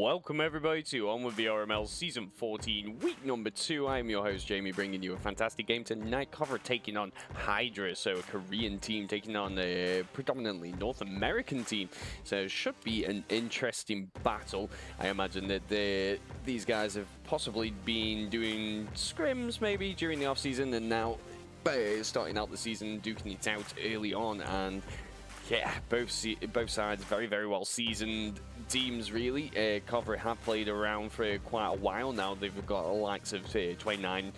Welcome everybody to Onward VRML Season 14, Week number 2. I'm your host Jamie, bringing you a fantastic game tonight. KOVRA taking on HYDRA, so a Korean team taking on a predominantly North American team. So it should be an interesting battle. I imagine that these guys have possibly been doing scrims maybe during the off-season, and now starting out the season, duking it out early on. And yeah, both sides very well seasoned teams really. KOVRA have played around for quite a while now. They've got the likes of 29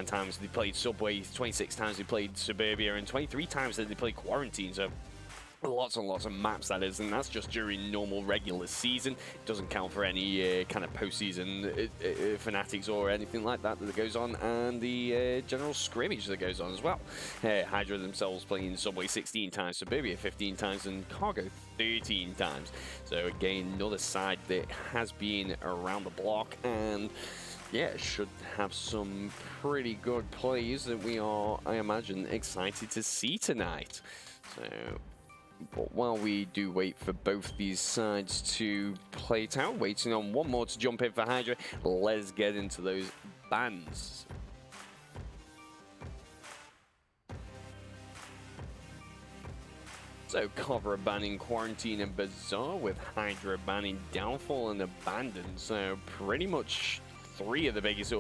times they played Subway, 26 times they played Suburbia, and 23 times that they played Quarantine. So lots and lots of maps, that is, and that's just during normal regular season. It doesn't count for any kind of postseason fanatics or anything like that goes on, and the general scrimmage that goes on as well. HYDRA themselves playing Subway 16 times, Suburbia 15 times, and Cargo 13 times. So again, another side that has been around the block, and yeah, should have some pretty good plays that we are, I imagine, excited to see tonight. So, but while we do wait for both these sides to play it out, waiting on one more to jump in for HYDRA, let's get into those bans. So KOVRA banning Quarantine and Bazaar, with HYDRA banning Downfall and Abandon. So pretty much three of the biggest,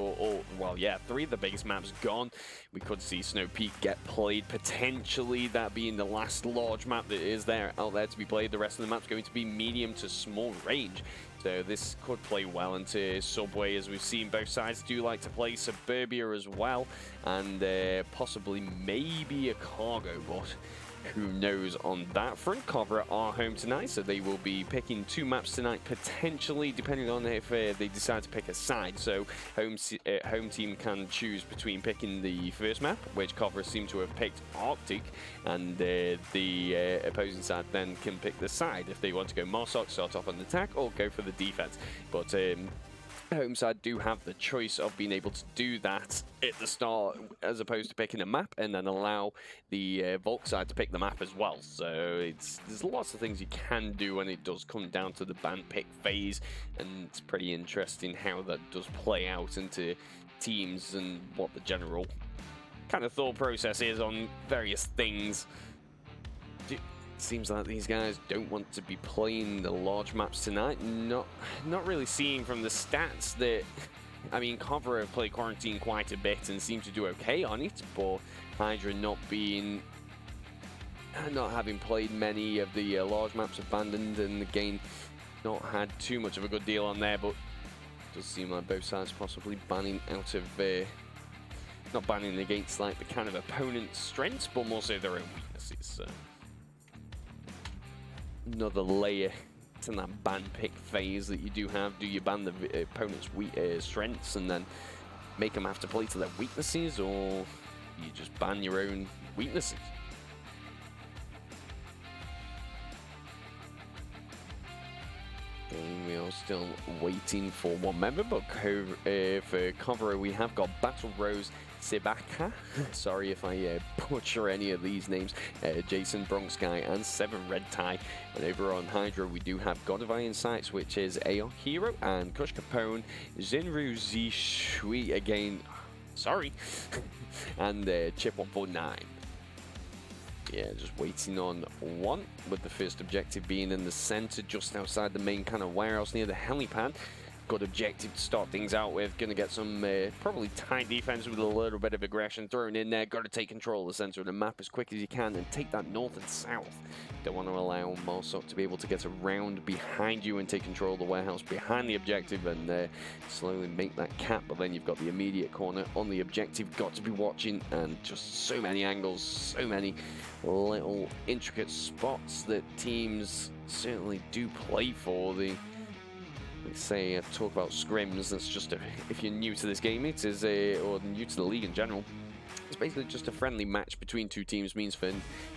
three of the biggest maps gone. We could see Snow Peak get played, potentially that being the last large map that is out there to be played. The rest of the map's going to be medium to small range. So this could play well into Subway, as we've seen both sides do like to play Suburbia as well, and possibly maybe a Cargo, but who knows on that front. KOVRA are home tonight, so they will be picking two maps tonight, potentially, depending on if they decide to pick a side. So home team can choose between picking the first map, which KOVRA seem to have picked Arctic, and the opposing side then can pick the side if they want to go Marsoc, start off on the attack, or go for the defense. But home side do have the choice of being able to do that at the start, as opposed to picking a map and then allow the Volk side to pick the map as well. So there's lots of things you can do when it does come down to the ban pick phase, and it's pretty interesting how that does play out into teams and what the general kind of thought process is on various things. Seems like these guys don't want to be playing the large maps tonight. Not really seeing from the stats that, I mean, KOVRA have played Quarantine quite a bit and seem to do okay on it, but HYDRA not having played many of the large maps Abandoned, and again not had too much of a good deal on there. But it does seem like both sides possibly banning out of not banning against like the kind of opponent's strengths, but more so their own weaknesses. So another layer to that ban pick phase that you do have. Do you ban the opponent's strengths and then make them have to play to their weaknesses, or you just ban your own weaknesses? And we are still waiting for one member, but for KOVRA we have got Battle Rose Sebaka, sorry if I butcher any of these names, Jason Bronx Guy, and Seven Red Tie. And over on HYDRA we do have God of Iron Sights, which is Aok Hero, and Kush Capone, Zenru Zishui again, sorry, and Chip 149. Yeah, just waiting on one, with the first objective being in the center, just outside the main kind of warehouse near the helipad. Good objective to start things out with. Going to get some probably tight defense with a little bit of aggression thrown in there. Got to take control of the center of the map as quick as you can and take that north and south. Don't want to allow Marsoc to be able to get around behind you and take control of the warehouse behind the objective and slowly make that cap. But then you've got the immediate corner on the objective. Got to be watching, and just so many angles, so many little intricate spots that teams certainly do play for. Say talk about scrims, that's just if you're new to this game, it is or new to the league in general, it's basically just a friendly match between two teams. Means for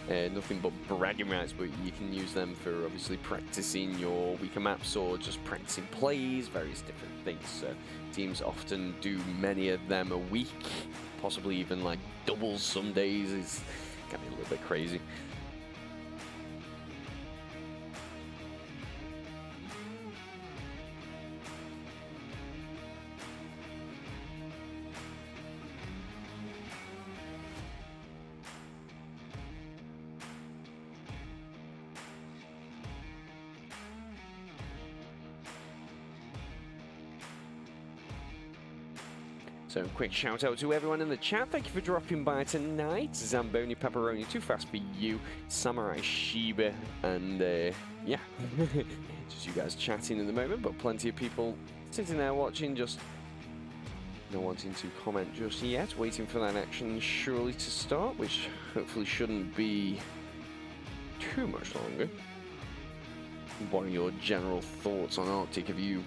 nothing but bragging rights, but you can use them for obviously practicing your weaker maps or just practicing plays, various different things. So teams often do many of them a week, possibly even like doubles some days. It can be a little bit crazy. So quick shout out to everyone in the chat. Thank you for dropping by tonight. Zamboni Pepperoni, Too Fast for You, Samurai Shiba, and yeah, just you guys chatting in the moment, but plenty of people sitting there watching, just not wanting to comment just yet, waiting for that action surely to start, which hopefully shouldn't be too much longer. What are your general thoughts on Arctic? Have you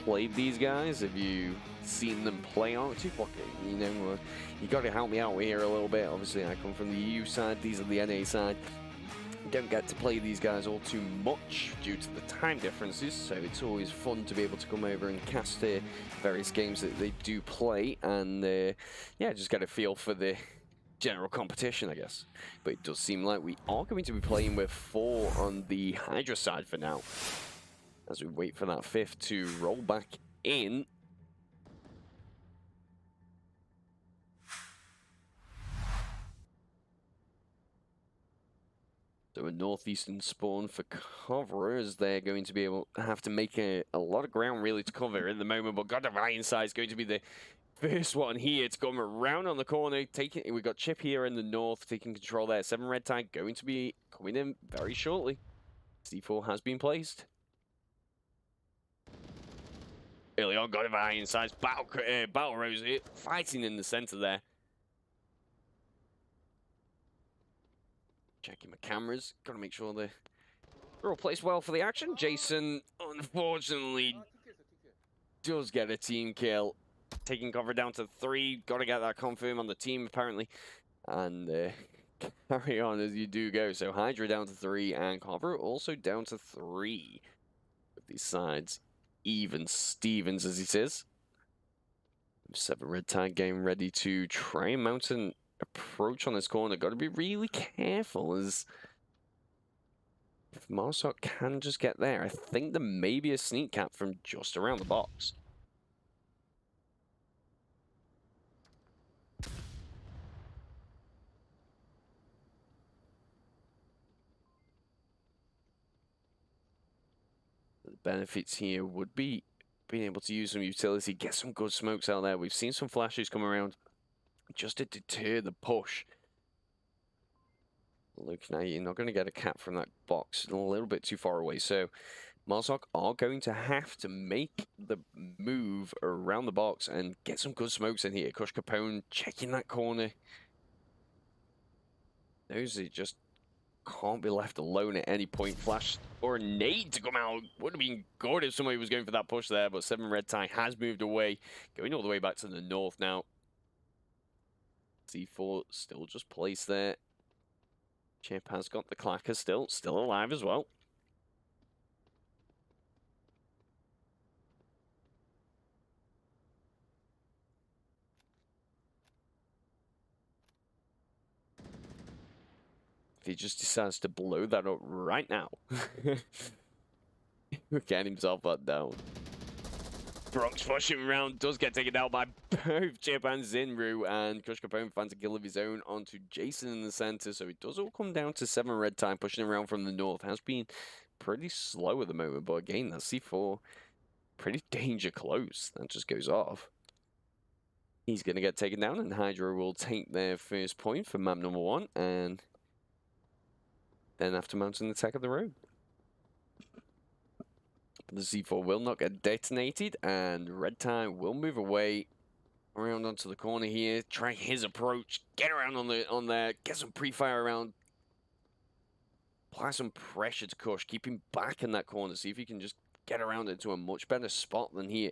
played these guys? Have you seen them play Arctic? What, you know, you got to help me out here a little bit. Obviously, I come from the EU side. These are the NA side. Don't get to play these guys all too much due to the time differences, so it's always fun to be able to come over and cast various games that they do play, and yeah, just get a feel for the general competition, I guess. But it does seem like we are going to be playing with 4 on the HYDRA side for now, as we wait for that 5th to roll back in. So a northeastern spawn for KOVRA, as they're going to be able to have to make a lot of ground really to cover in the moment. But God of Ironside is going to be the first one here to come around on the corner. We've got Chip here in the north taking control there. 7 red tag going to be coming in very shortly. C4 has been placed. Early on, God of Ironside's Battle Rose here, fighting in the center there. Checking my cameras. Got to make sure they're all placed well for the action. Jason, unfortunately, does get a team kill. Taking cover down to 3. Got to get that confirm on the team, apparently. And carry on as you do go. So HYDRA down to 3 and KOVRA also down to 3. With these sides, even Stevens, as he says. 7 red tag game ready to try and mount an approach on this corner. Got to be really careful, as if Marsok can just get there, I think there may be a sneak cap from just around the box. The benefits here would be being able to use some utility, get some good smokes out there. We've seen some flashes come around just to deter the push. Look, now you're not going to get a cap from that box, a little bit too far away. So Marsok are going to have to make the move around the box and get some good smokes in here. Kush Capone checking that corner. Those are just can't be left alone at any point. Flash or a nade to come out would have been good if somebody was going for that push there, but 7 red tie has moved away, going all the way back to the north now. C4 still just placed there. Chip has got the clacker still alive as well. If he just decides to blow that up right now, get himself that down. Brock's pushing around, does get taken out by both Chip and Zinru, and Kush Capone finds a kill of his own onto Jason in the center, so it does all come down to 7 red time, pushing around from the north. Has been pretty slow at the moment, but again, that C4 pretty danger close. That just goes off. He's going to get taken down, and HYDRA will take their first point for map number 1, and then after mounting the attack of the road. The C4 will not get detonated, and red tie will move away around onto the corner here. Try his approach, get around on there, get some pre-fire around, apply some pressure to Kush, keep him back in that corner, see if he can just get around into a much better spot than here.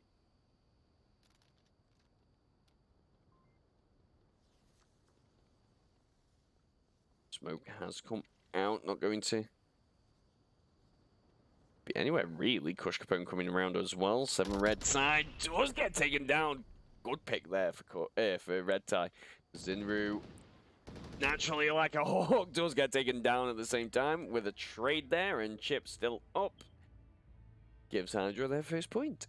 Smoke has come out, not going to be anywhere really. Kush Capone coming around as well. 7 red side does get taken down. Good pick there for red tie. Zinru, naturally like a hawk, does get taken down at the same time with a trade there, and Chip still up. Gives HYDRA their first point.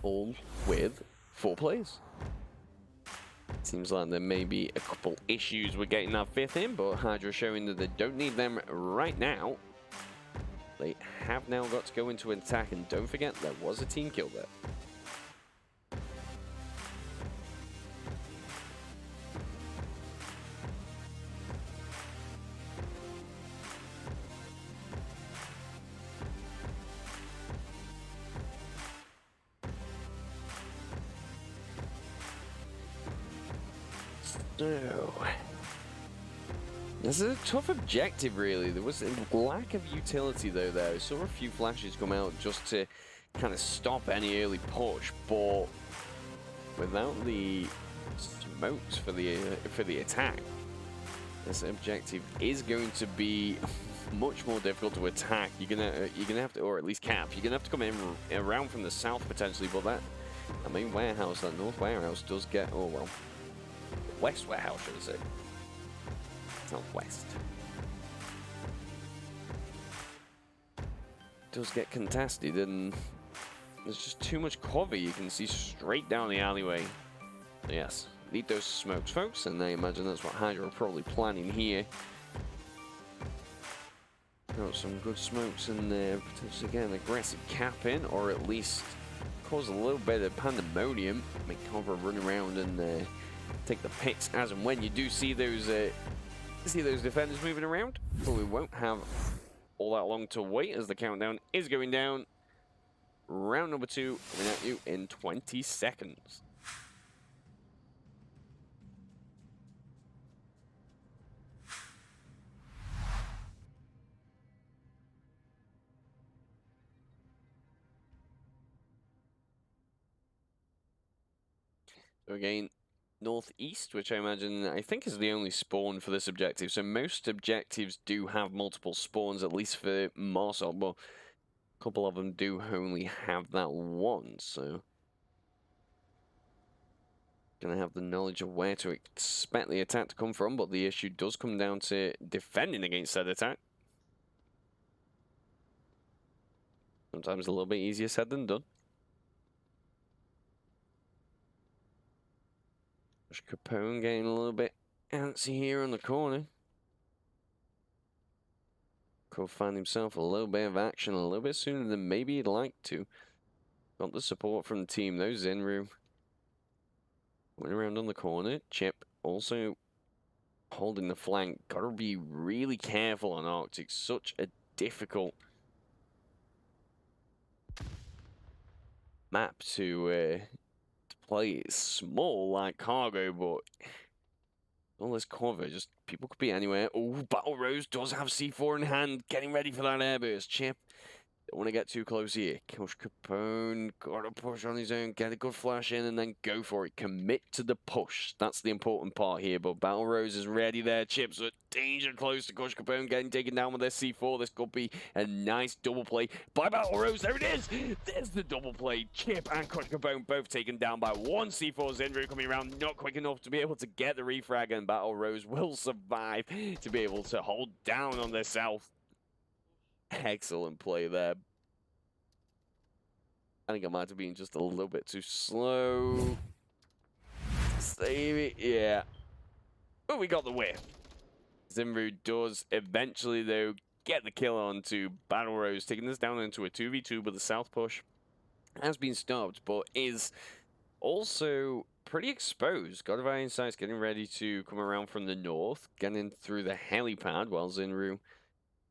All with 4 players. Seems like there may be a couple issues with getting that 5th in, but HYDRA showing that they don't need them right now. They have now got to go into an attack, and don't forget there was a team kill there. So, this is a tough objective, really. There was a lack of utility, though, there. I saw a few flashes come out just to kind of stop any early push, but without the smokes for the attack, this objective is going to be much more difficult to attack. You're gonna have to, or at least cap. You're gonna have to come in around from the south potentially, but that main warehouse, that north warehouse, does get, oh well, west warehouse, should I say? It's not west. Does get contested, and there's just too much cover. You can see straight down the alleyway. Yes, need those smokes, folks, and I imagine that's what HYDRA are probably planning here. Got some good smokes in there, potentially get an aggressive cap in, or at least cause a little bit of pandemonium. Make KOVRA run around and take the pits as and when you do see those defenders moving around. But we won't have all that long to wait as the countdown is going down. Round number 2 coming at you in 20 seconds. So again, northeast, which I think is the only spawn for this objective. So most objectives do have multiple spawns, at least for Marcel, but a couple of them do only have that one, so gonna have the knowledge of where to expect the attack to come from, but the issue does come down to defending against that attack. Sometimes a little bit easier said than done. Capone getting a little bit antsy here on the corner. Could find himself a little bit of action a little bit sooner than maybe he'd like to. Got the support from the team, though. Zinru went around on the corner. Chip also holding the flank. Gotta be really careful on Arctic. Such a difficult map to play. It's small like cargo, but all this cover, just people could be anywhere. Oh, Battle Rose does have C4 in hand, getting ready for that airburst. Chip, don't want to get too close here. Kush Capone, gotta push on his own, get a good flash in, and then go for it. Commit to the push. That's the important part here, but Battle Rose is ready there. Chip's at danger close to Kush Capone, getting taken down with their C4. This could be a nice double play by Battle Rose. There it is! There's the double play. Chip and Kush Capone both taken down by one C4. Zinru coming around, not quick enough to be able to get the refrag, and Battle Rose will survive to be able to hold down on their south. Excellent play there. I think I might have been just a little bit too slow. Save it, yeah. But we got the whiff. Zinru does eventually, though, get the kill onto Battle Rose, taking this down into a 2v2, but the south push has been stopped, but is also pretty exposed. God of Iron Sights getting ready to come around from the north, getting through the helipad, while Zinru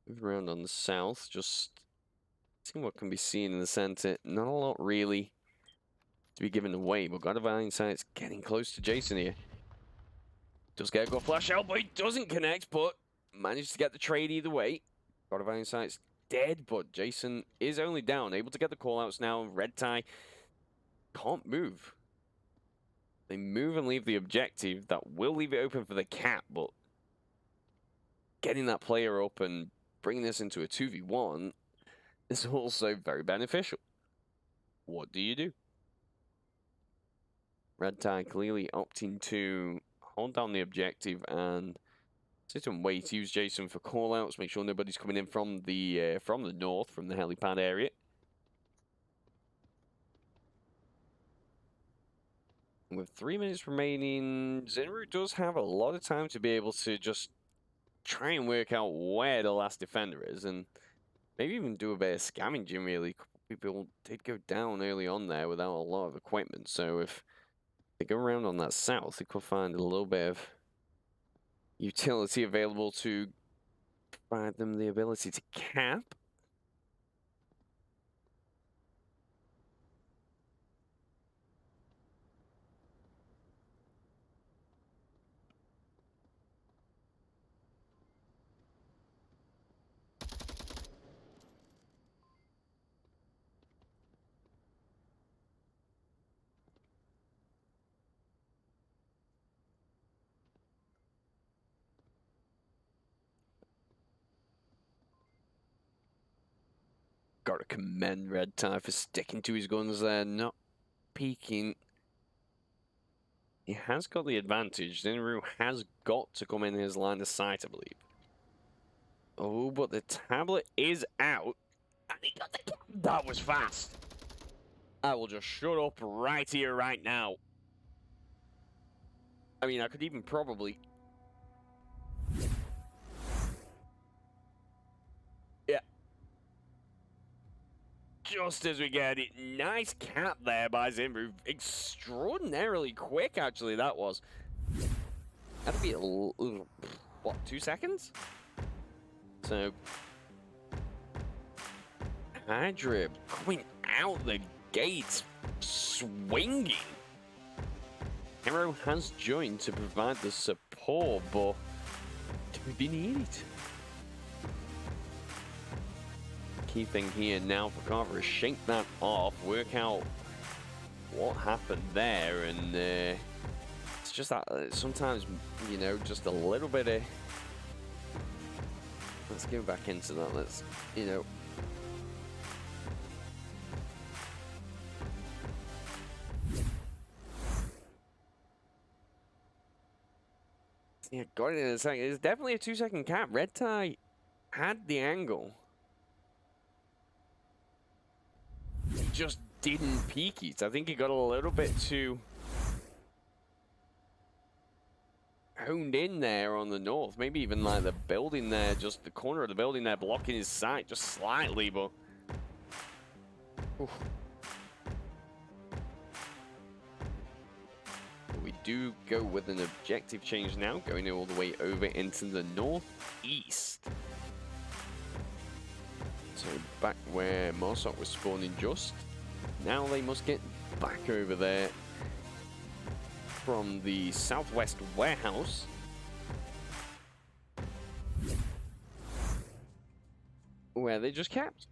moves around on the south, just seeing what can be seen in the center. Not a lot really to be given away, but God of Iron Sights getting close to Jason here. Does get a good flash out, but he doesn't connect, but manages to get the trade either way. God of Iron Sights dead, but Jason is only down, able to get the callouts now. Red Tie can't move. They move and leave the objective. That will leave it open for the cap, but getting that player up and bringing this into a 2v1 is also very beneficial. What do you do? Red Tie clearly opting to hold down the objective and sit and wait. Use Jason for callouts. Make sure nobody's coming in from the north, from the helipad area. With 3 minutes remaining, Zinru does have a lot of time to be able to just try and work out where the last defender is, and maybe even do a bit of scamming, Jim, really. People did go down early on there without a lot of equipment, so if they go around on that south, they could find a little bit of utility available to provide them the ability to cap. Gotta commend Red Tie for sticking to his guns there, not peeking. He has got the advantage. Zinru has got to come in his line of sight, I believe. Oh, but the tablet is out. And he got the... That was fast. I will just shut up right here, right now. I mean, I could even probably... Yeah. Just as we get it. Nice cap there by Zinru. Extraordinarily quick, actually, that was. That'd be, what, 2 seconds? So... HYDRA going out the gates, swinging. Arrow has joined to provide the support, but do we need it? Key thing here now for KOVRA is shake that off, work out what happened there, and it's just that sometimes, you know, just a little bit of... Let's go back into that, let's, you know... Yeah, got it in a second. It's definitely a 2-second cap. Red Tie had the angle. He just didn't peek it. I think he got a little bit too honed in there on the north. Maybe even like the building there, just the corner of the building there blocking his sight just slightly, but... Oof. We do go with an objective change now, going all the way over into the northeast. So back where Morsok was spawning just. Now they must get back over there from the southwest warehouse. Where they just capped.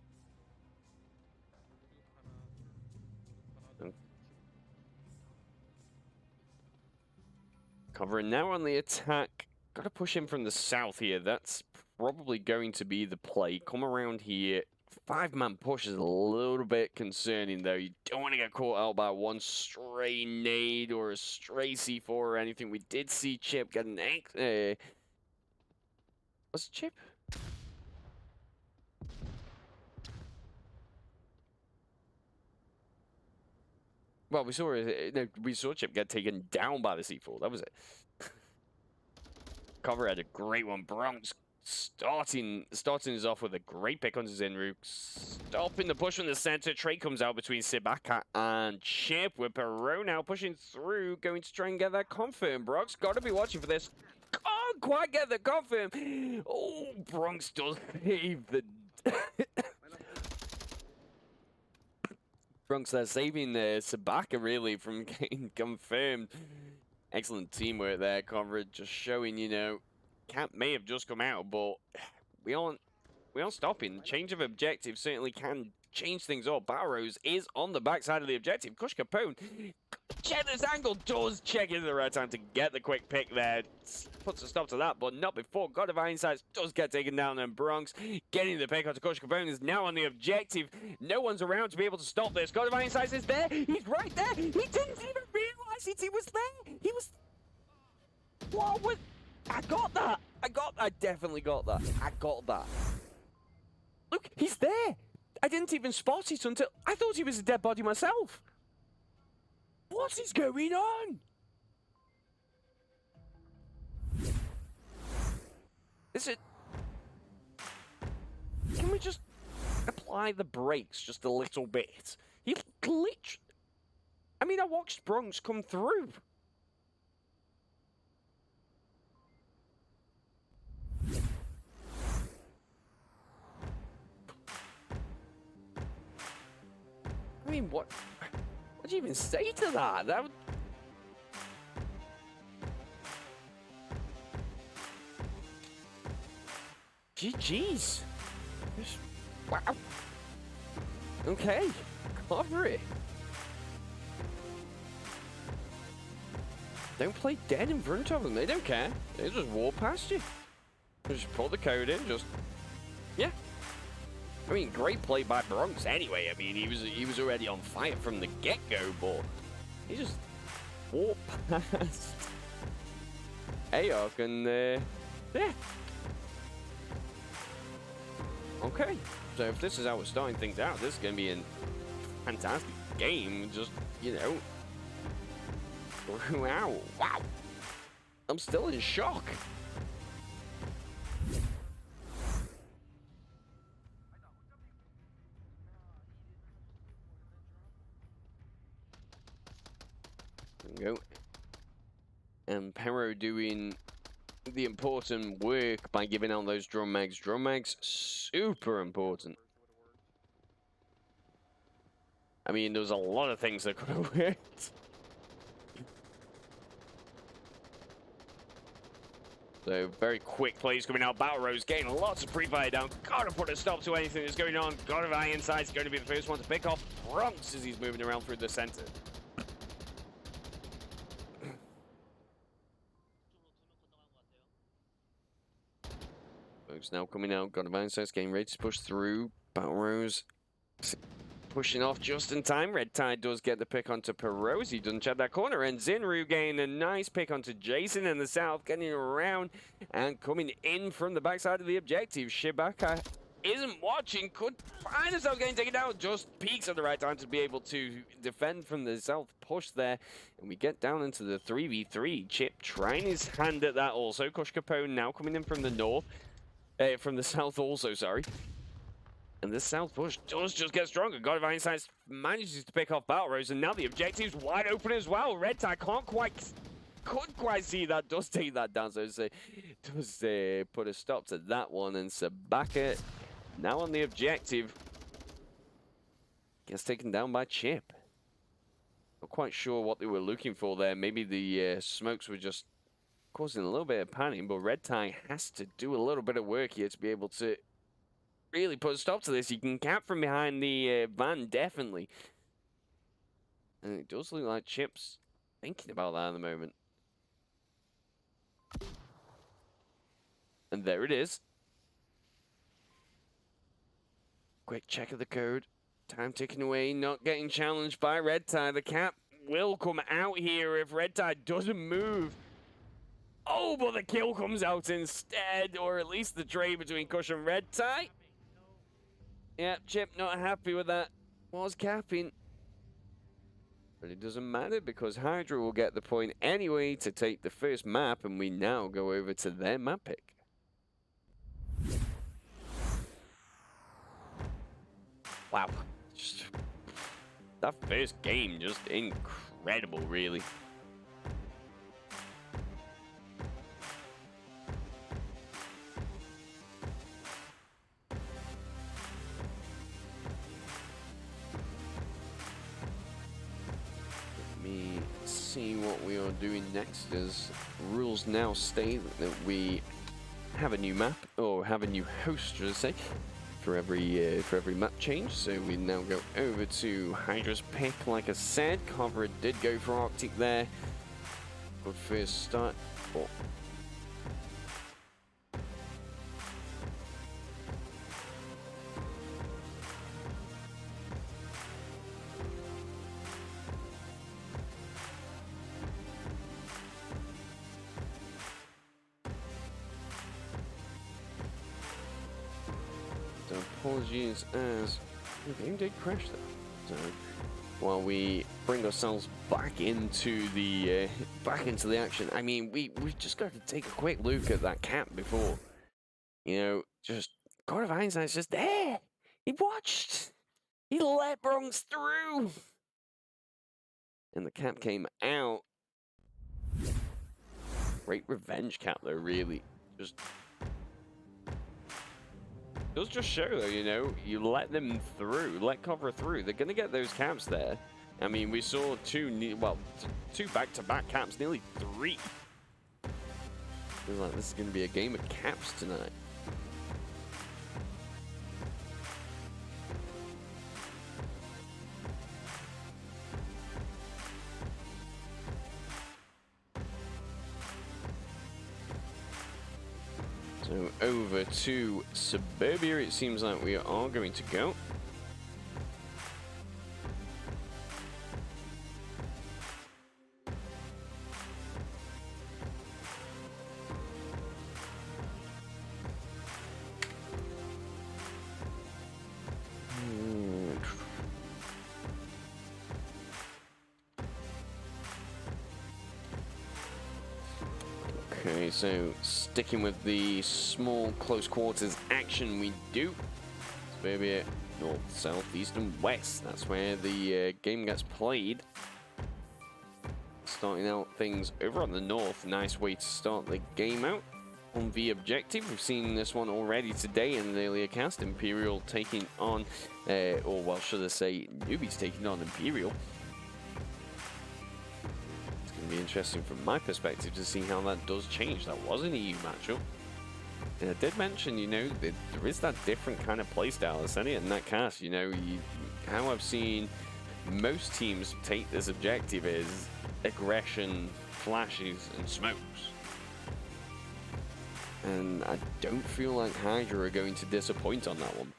KOVRA now on the attack. Got to push him from the south here. That's probably going to be the play. Come around here. 5-man push is a little bit concerning, though. You don't want to get caught out by one stray nade or a stray C4 or anything. We did see Chip get an what's Chip? Well, we saw Chip get taken down by the C4. That was it. KOVRA had a great one. Bronx starting us off with a great pick on Zinru. Stopping the push from the center. Trade comes out between Sibaka and Chip with Perot now pushing through. Going to try and get that confirm. Bronx got to be watching for this. Can't quite get the confirm. Oh, Bronx does save the... Bronx there saving Sibaka really from getting confirmed. Excellent teamwork there, KOVRA, just showing, you know, camp may have just come out, but we aren't stopping. Change of objective certainly can change things up. Barrows is on the backside of the objective. Kush Capone, check this angle, does check into the right time to get the quick pick there. Puts a stop to that, but not before. God of Insights does get taken down, and Bronx getting the pick onto Kush Capone is now on the objective. No one's around to be able to stop this. God of Insights is there. He's right there. He didn't even realize it. He was there. He was... What was... I got that. I definitely got that. I got that. Look, he's there. I didn't even spot it until... I thought he was a dead body myself. What is going on? Is it... Can we just apply the brakes just a little bit? He glitched... I mean, I watched Bronx come through. I mean, what do you even say to that? That would... GG's. Wow. Okay. Cover it. Don't play dead in front of them. They don't care. They just walk past you. Just put the code in. Just... Yeah. I mean, great play by Bronx anyway. I mean, he was already on fire from the get-go, but he just walked past Ayok and yeah. Okay, so if this is how we're starting things out, this is going to be a fantastic game. Just, you know, wow, wow. I'm still in shock. There we go. And Pero doing the important work by giving out those drum mags. Drum mags, super important. I mean, there's a lot of things that could have worked. So, very quick plays coming out. Battle Rose getting lots of pre-fire down. Gotta put a stop to anything that's going on. God of Iron Side's going to be the first one to pick off Bronx as he's moving around through the center. Folks now coming out. God of Iron Side's getting ready to push through. Battle Rose pushing off just in time. Red Tide does get the pick onto Perose. He doesn't check that corner. And Zinru getting a nice pick onto Jason in the south, getting around and coming in from the backside of the objective. Shibaka isn't watching, could find himself getting taken down. Just peaks at the right time to be able to defend from the south push there. And we get down into the 3v3. Chip trying his hand at that also. Kush Capone now coming in from the north. From the south also, sorry. And this south push does just get stronger. God of Iron Sights manages to pick off Battle Rose, and now the objective's wide open as well. Red Tide couldn't quite see that. Does take that down, so does put a stop to that one. And Sabaka now on the objective gets taken down by Chip. Not quite sure what they were looking for there. Maybe the smokes were just causing a little bit of panic, but Red Tide has to do a little bit of work here to be able to really put a stop to this. You can cap from behind the van, definitely. And it does look like Chip's thinking about that at the moment. And there it is. Quick check of the code. Time ticking away, not getting challenged by Red Tide. The cap will come out here if Red Tide doesn't move. Oh, but the kill comes out instead, or at least the trade between Kush and Red Tide. Yeah, Chip not happy with that. Was capping. But it doesn't matter because HYDRA will get the point anyway to take the first map, and we now go over to their map pick. Wow. Just, that first game, just incredible, really. See what we are doing next, as rules now state that we have a new map, or have a new host, should I say, for every map change. So we now go over to HYDRA's pick. Like I said, KOVRA did go for Arctic there. Good first start. Oh. Apologies as the game did crash there. So while we bring ourselves back into the action, I mean we've just got to take a quick look at that cap before, you know, just God of Hindsight's just there. He watched. He let Bronx through, and the cap came out. Great revenge cap though, really. Does just show though, you know, you let them through, let KOVRA through. They're gonna get those caps there. I mean, we saw two back-to-back caps, nearly three. Feels like this is gonna be a game of caps tonight. So So over to Suburbia, it seems like we are going to go. Okay, so sticking with the small close quarters action we do. Maybe north, south, east, and west. That's where the game gets played. Starting out things over on the north. Nice way to start the game out. On the objective, we've seen this one already today in the earlier cast. Imperial taking on, or well, should I say, newbies taking on Imperial. Be interesting from my perspective to see how that does change. That was an EU matchup. And I did mention, you know, that there is that different kind of playstyle. I said it in that cast, you know, how I've seen most teams take this objective is aggression, flashes, and smokes. And I don't feel like HYDRA are going to disappoint on that one.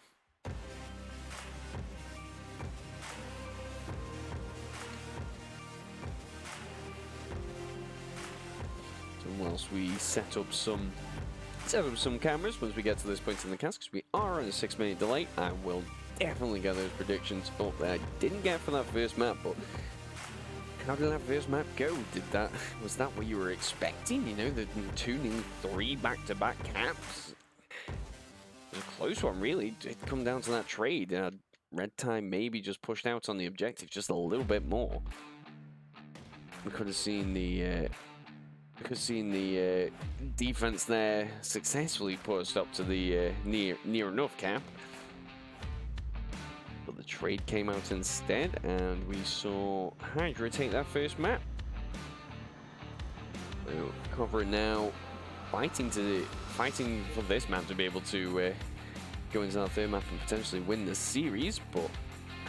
Whilst we set up some cameras once we get to this point in the cast, because we are on a 6-minute delay, I will definitely get those predictions up there. I didn't get for that first map, but how did that first map go? Was that what you were expecting? You know, the 2, 3 back-to-back caps. It was a close one, really. It come down to that trade. Red Time maybe just pushed out on the objective just a little bit more. We could have seen the. Defense there successfully put us up to the near enough cap. But the trade came out instead, and we saw HYDRA take that first map. So KOVRA now fighting for this map to be able to go into that third map and potentially win the series, but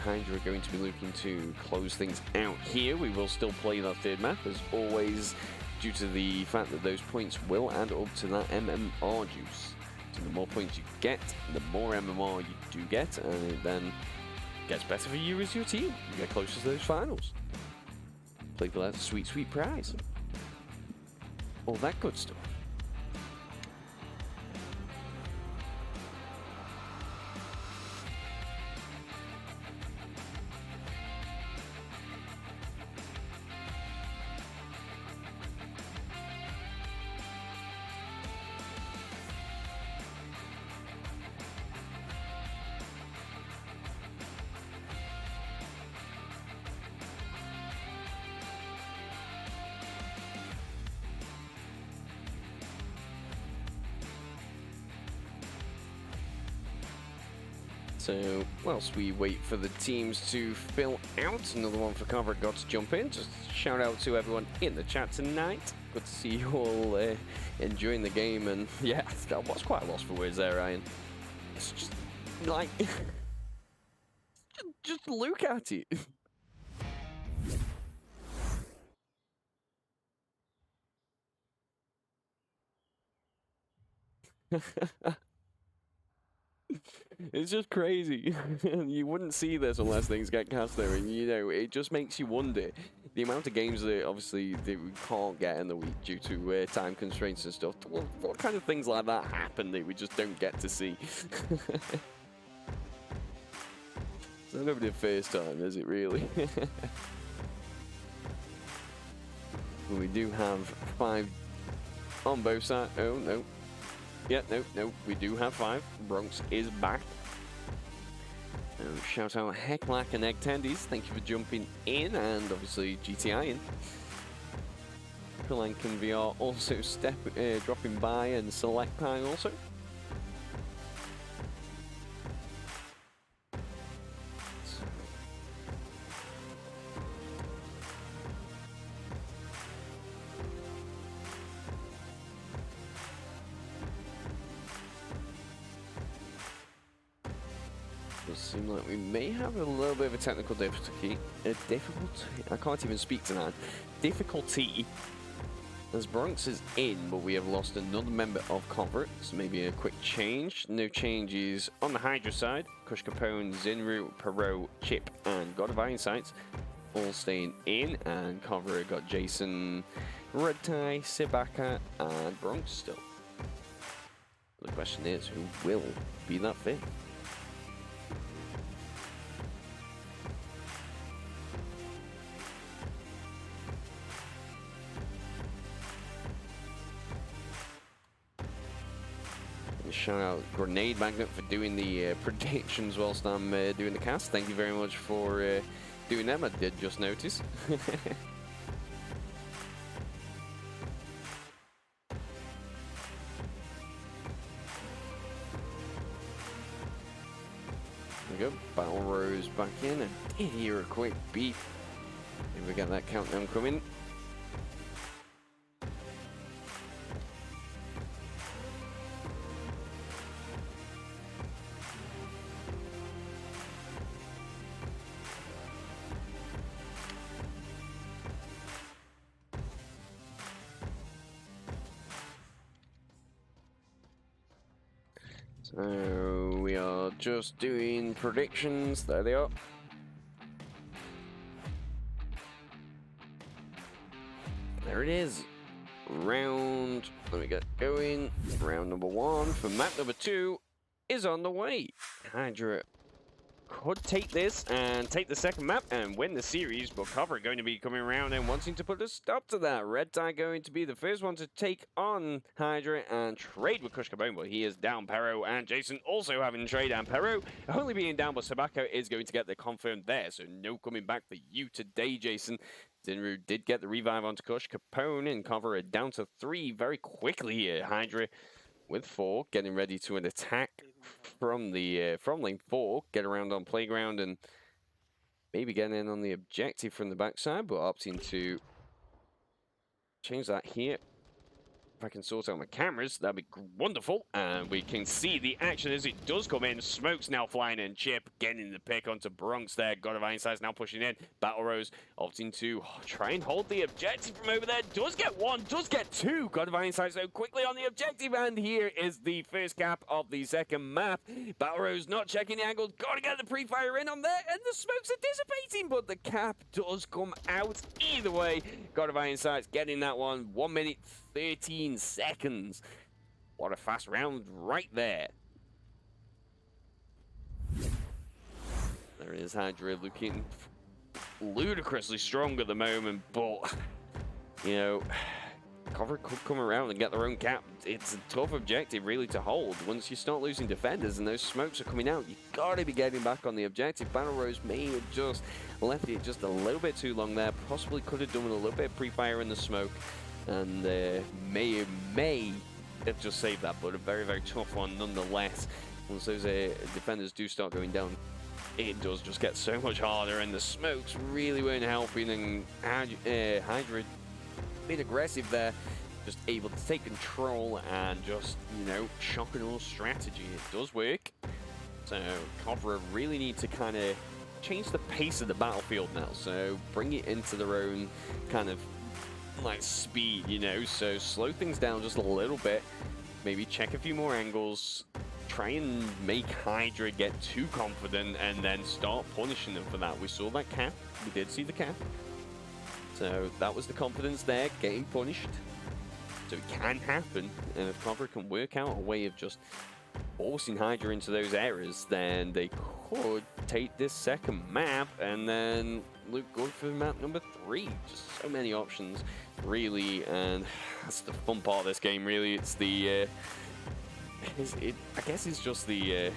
HYDRA are going to be looking to close things out here. We will still play that third map as always, due to the fact that those points will add up to that MMR juice. So the more points you get, the more MMR you do get, and it then gets better for you as your team. You get closer to those finals. Play for that sweet, sweet prize. All that good stuff. So, whilst we wait for the teams to fill out, another one for KOVRA got to jump in. Just shout out to everyone in the chat tonight. Good to see you all enjoying the game. And yeah, that was quite a loss for words there, Ryan. It's just like, just look at it. It's just crazy. You wouldn't see this unless things get cast there, and you know, it just makes you wonder the amount of games that obviously that we can't get in the week due to time constraints and stuff. What kind of things like that happen that we just don't get to see? It's not gonna be the first time, is it really? We do have 5 on both sides. Oh no. Yeah, no, we do have 5. Bronx is back. Shout out Hecklack and Egg Tendies, thank you for jumping in, and obviously GTI in. Lank and VR also dropping by, and Select Pie also. Seem like we may have a little bit of a technical difficulty. I can't even speak tonight. Difficulty. as Bronx is in, but we have lost another member of KOVRA, so maybe a quick change. No changes on the HYDRA side. Kush Capone, Zinru, Perot, Chip, and God of Insights all staying in, and KOVRA got Jason, Red Tie, Sibaka, and Bronx still. The question is, who will be that fifth? Shout out Grenade Magnet for doing the predictions whilst I'm doing the cast. Thank you very much for doing them. I did just notice. There we go. Battle Rose back in. I did hear a quick beep. Maybe we got that countdown coming. So we are just doing predictions. There they are. There it is. Round, let me get going. Round number 1 for map number 2 is on the way. HYDRA could take this and take the second map and win the series, but KOVRA going to be coming around and wanting to put a stop to that. Red Tie going to be the first one to take on HYDRA and trade with Kush Capone, but he is down. Perot and Jason also having trade, and Perot only being down, but Sabako is going to get the confirmed there, so no coming back for you today, Jason. Zinru did get the revive onto Kush Capone, and KOVRA down to 3 very quickly here. HYDRA with 4, getting ready to an attack from the from lane 4, get around on playground and maybe getting in on the objective from the backside, but opting to change that here. If I can sort out my cameras, that'd be wonderful. And we can see the action as it does come in. Smoke's now flying in. Chip getting the pick onto Bronx there. God of Insights now pushing in. Battle Rose opting to try and hold the objective from over there. Does get 1, does get 2. God of Insights so quickly on the objective. And here is the first cap of the second map. Battle Rose not checking the angle. Got to get the pre-fire in on there. And the smokes are dissipating, but the cap does come out either way. God of Insights getting that one. 1 minute 13 seconds. What a fast round right there. There is HYDRA looking ludicrously strong at the moment, but, you know, KOVRA could come around and get their own cap. It's a tough objective, really, to hold. Once you start losing defenders and those smokes are coming out, you got to be getting back on the objective. Battle Rose may have just left it just a little bit too long there. Possibly could have done with a little bit of pre-fire in the smoke. And may have just saved that, but a very, very tough one nonetheless. Once those defenders do start going down, it does just get so much harder, and the smokes really weren't helping, and HYDRA being aggressive there, just able to take control and just, you know, shock and awe strategy. It does work. So KOVRA really need to kind of change the pace of the battlefield now, so bring it into their own kind of like speed, you know, so slow things down just a little bit, maybe check a few more angles, try and make HYDRA get too confident and then start punishing them for that. We saw that cap, we did see the cap, so that was the confidence there, getting punished. So it can happen, and if KOVRA can work out a way of just forcing HYDRA into those areas, then they could take this second map and then look good for map number 3. Just so many options, really, and that's the fun part of this game, really. It's the, I guess it's just the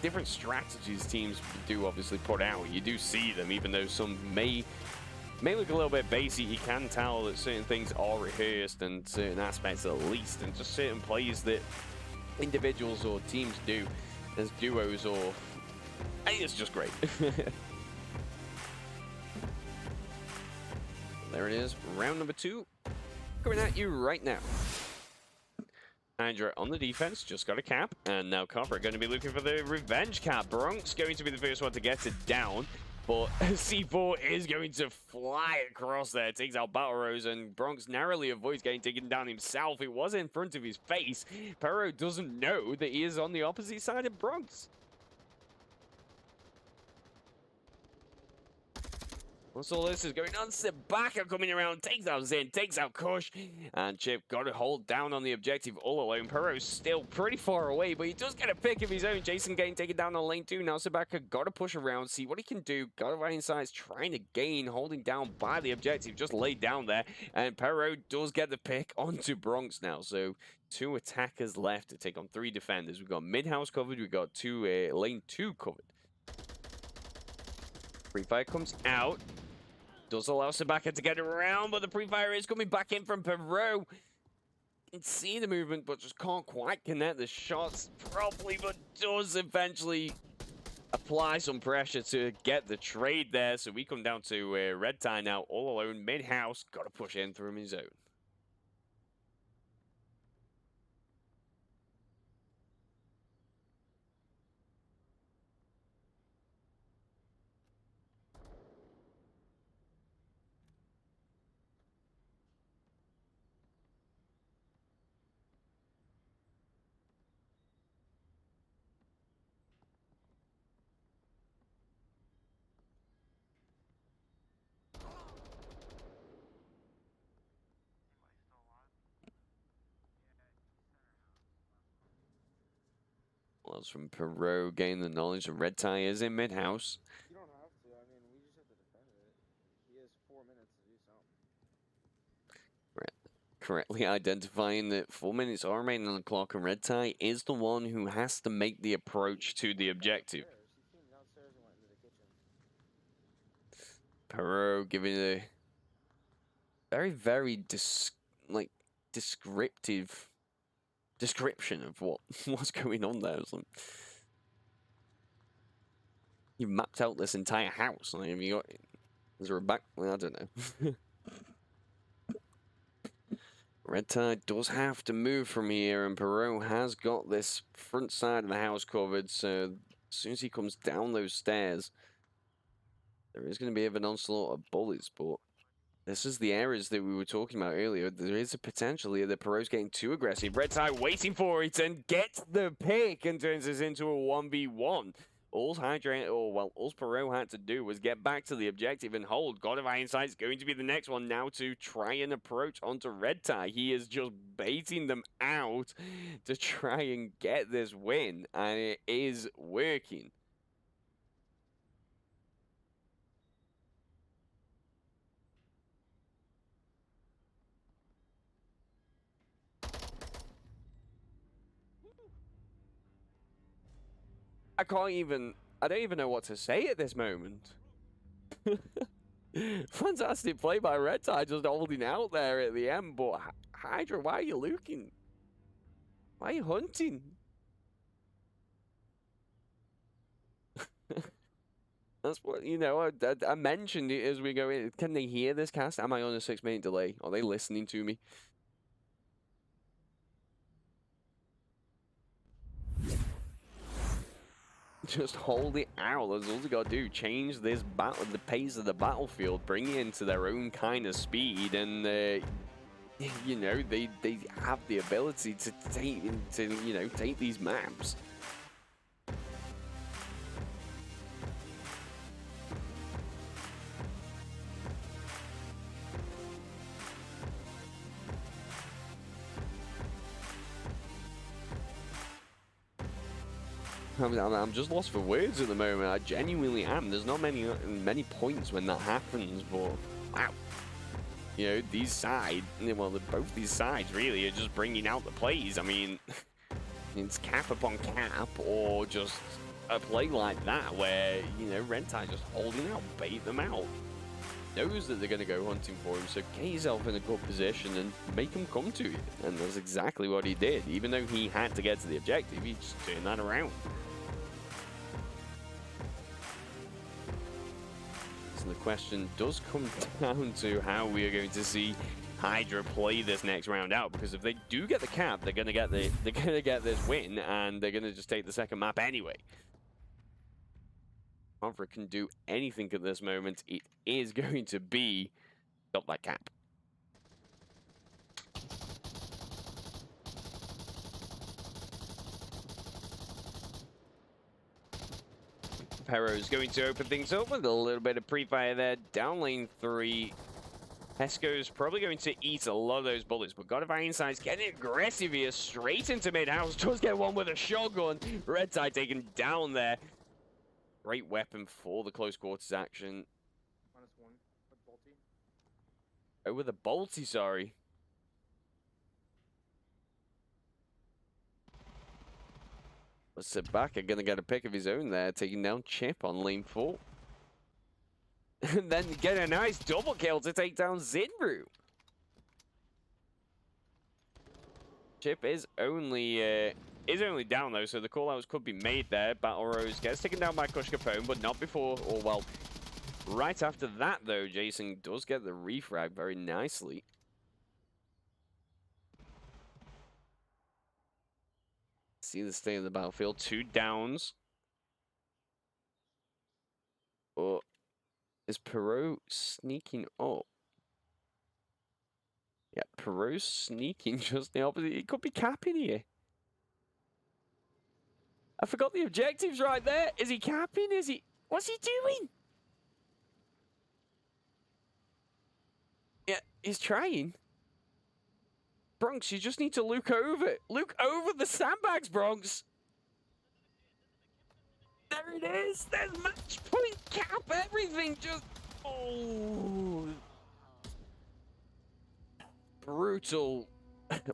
different strategies teams do obviously put out. You do see them, even though some may look a little bit basic. You can tell that certain things are rehearsed, and certain aspects at least, and just certain plays that individuals or teams do as duos, or it's just great. There it is, round number 2 coming at you right now. HYDRA on the defense, just got a cap, and now KOVRA going to be looking for the revenge cap. Bronx going to be the first one to get it down. But C4 is going to fly across there, takes out Battle Rose, and Bronx narrowly avoids getting taken down himself. It was in front of his face. Perro doesn't know that he is on the opposite side of Bronx. Once all this is going on, Sabaka coming around, takes out Zin, takes out Kush, and Chip got to hold down on the objective all alone. Perro's still pretty far away, but he does get a pick of his own. Jason getting taken down on lane 2. Now Sabaka got to push around, see what he can do. Got right inside, trying to gain, holding down by the objective, just laid down there. And Perro does get the pick onto Bronx now. So 2 attackers left to take on 3 defenders. We've got mid-house covered, we've got lane 2 covered. Free Fire comes out. Does allow Sabaka to get around, but the pre-fire is coming back in from Perro. You can see the movement, but just can't quite connect the shots properly, but does eventually apply some pressure to get the trade there. So we come down to Red Tie now, all alone, mid-house. Got to push in through his own. Well, from Perot, gain the knowledge of Red Tie is in mid-house. You don't have to. I mean, we just have to defend it. He has 4 minutes to do something. Correctly identifying that 4 minutes are remaining on the clock, and Red Tie is the one who has to make the approach to the objective. He came downstairs and went into the kitchen. Perot giving a very, very description of what's going on there. Like, you mapped out this entire house. Like, have you got? Is there a back? Well, I don't know. Red Tide does have to move from here, and Perot has got this front side of the house covered. So as soon as he comes down those stairs, there is going to be an onslaught of bullets, but this is the areas that we were talking about earlier. There is a potential here that Perot's getting too aggressive. Red Tie waiting for it and gets the pick and turns this into a 1v1. All Perot had to do was get back to the objective and hold. God of Ironside is going to be the next one now to try and approach onto Red Tie. He is just baiting them out to try and get this win, and it is working. I don't even know what to say at this moment. Fantastic play by Red Tie, just holding out there at the end, but Hydra, why are you looking? Why are you hunting? That's what, you know, I mentioned it as we go in. Can they hear this cast? Am I on a 6-minute delay? Are they listening to me? Just hold it out. That's all they got to do. Change this battle, the pace of the battlefield, bring it into their own kind of speed, and you know, they have the ability to take these maps. I'm just lost for words at the moment. I genuinely am. There's not many points when that happens, but wow. You know, these sides, well, both these sides really are just bringing out the plays. I mean, it's cap upon cap, or just a play like that where, you know, Red Tie just holding out, bait them out. Knows that they're going to go hunting for him, so get yourself in a good position and make them come to you. And that's exactly what he did. Even though he had to get to the objective, he just turned that around. So the question does come down to how we are going to see HYDRA play this next round out, because if they do get the cap, they're going to get this win, and they're going to just take the second map anyway. KOVRA can do anything at this moment, it is going to be stop that cap. Pero's going to open things up with a little bit of pre-fire there. Down lane 3. Pesco's probably going to eat a lot of those bullets, but God of Ironside's getting aggressive here, straight into mid-house. Does get one with a shotgun. Red Tide taken down there. Great weapon for the close quarters action. -1 with Bolty. Oh, with a bolty, sorry. But Sabaka gonna get a pick of his own there, taking down Chip on lane 4. And then get a nice double kill to take down Zinru. Chip is only down though, so the callouts could be made there. Battle Rose gets taken down by Kush Capone, but not before, or well, right after that though, Jason does get the refrag very nicely. See the state of the battlefield, 2 downs. But is Perot sneaking up? Yeah, Perot's sneaking just the opposite. He could be capping here. I forgot the objectives right there. Is he capping? Is he... What's he doing? Yeah, he's trying. Bronx, you just need to look over. Look over the sandbags, Bronx. There it is. There's match point cap. Everything just... Oh. Brutal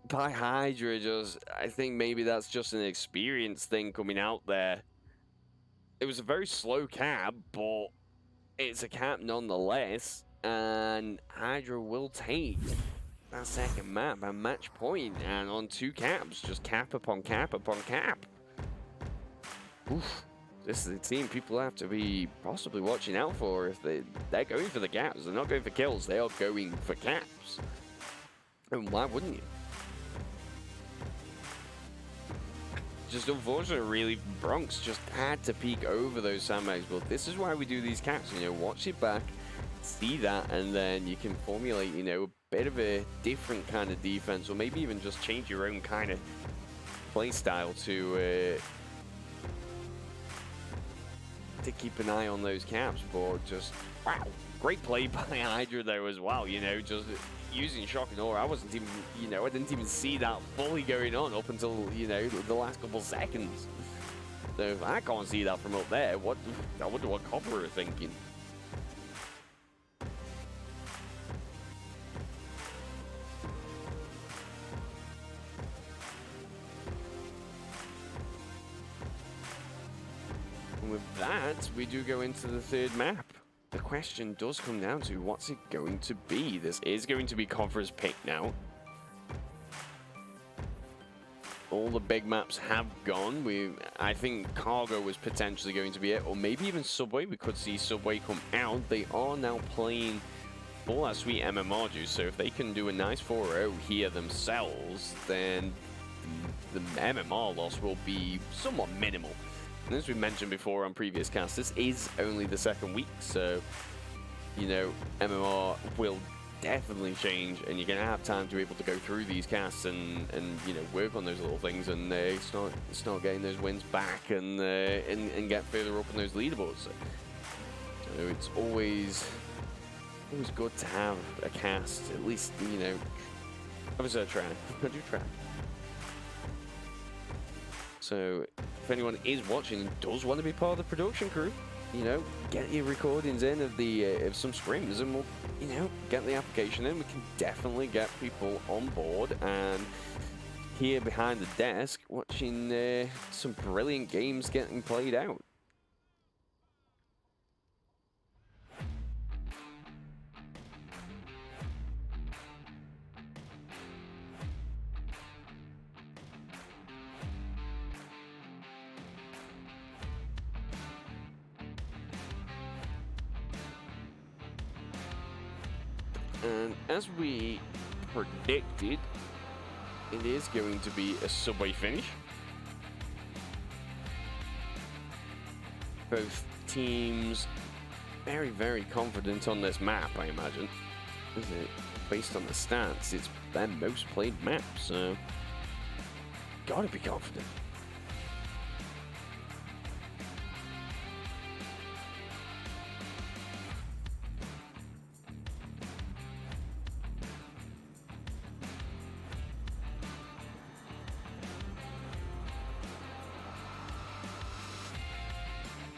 by HYDRA. Just, I think maybe that's just an experience thing coming out there. It was a very slow cap, but it's a cap nonetheless. And HYDRA will take that second map and match point, and on 2 caps, just cap upon cap upon cap. Oof. This is a team people have to be possibly watching out for if they're going for the caps. They're not going for kills, they are going for caps. And why wouldn't you? Just unfortunate, really, Bronx just had to peek over those sandbags. But this is why we do these caps, you know, watch it back, see that, and then you can formulate, you know, a bit of a different kind of defense, or maybe even just change your own kind of play style to keep an eye on those caps. But just, wow, great play by HYDRA there as well, you know, just using shock and awe. I wasn't even, you know, I didn't even see that fully going on up until, you know, the last couple seconds. So if I can't see that from up there, I wonder what KOVRA are thinking. And with that, we do go into the 3rd map. The question does come down to, what's it going to be? This is going to be KOVRA's pick now. All the big maps have gone. I think Cargo was potentially going to be it, or maybe even Subway. We could see Subway come out. They are now playing all that sweet MMR juice, so if they can do a nice 4-0 here themselves, then the MMR loss will be somewhat minimal. And as we mentioned before on previous casts, this is only the 2nd week, so, you know, MMR will definitely change, and you're going to have time to be able to go through these casts and you know, work on those little things, and start getting those wins back and get further up on those leaderboards. So it's always good to have a cast, at least, you know, obviously I do try. So if anyone is watching and does want to be part of the production crew, you know, get your recordings in of some scrims, and we'll, you know, get the application in. We can definitely get people on board and here behind the desk watching some brilliant games getting played out. And as we predicted, it is going to be a Subway finish. Both teams very, very confident on this map, I imagine. Is it? Based on the stats, it's their most played map, so gotta be confident.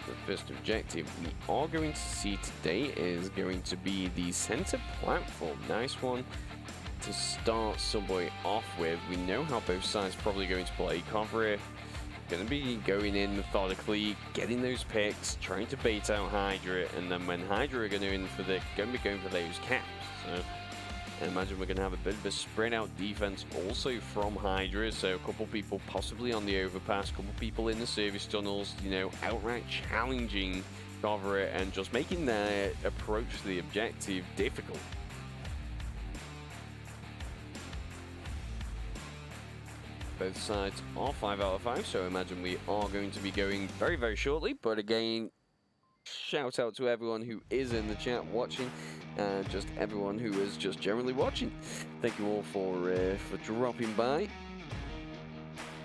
The first objective we are going to see today is going to be the center platform. Nice one to start Subway off with. We know how both sides are probably going to play. KOVRA going to be going in methodically, getting those picks, trying to bait out HYDRA, and then when HYDRA are going to be going for those caps. So I imagine we're going to have a bit of a spread out defense also from HYDRA. So a couple people possibly on the overpass, a couple people in the service tunnels, you know, outright challenging KOVRA and just making their approach to the objective difficult. Both sides are 5 out of 5, so I imagine we are going to be going very, very shortly. But again, shout out to everyone who is in the chat watching, and just everyone who is just generally watching. Thank you all for dropping by.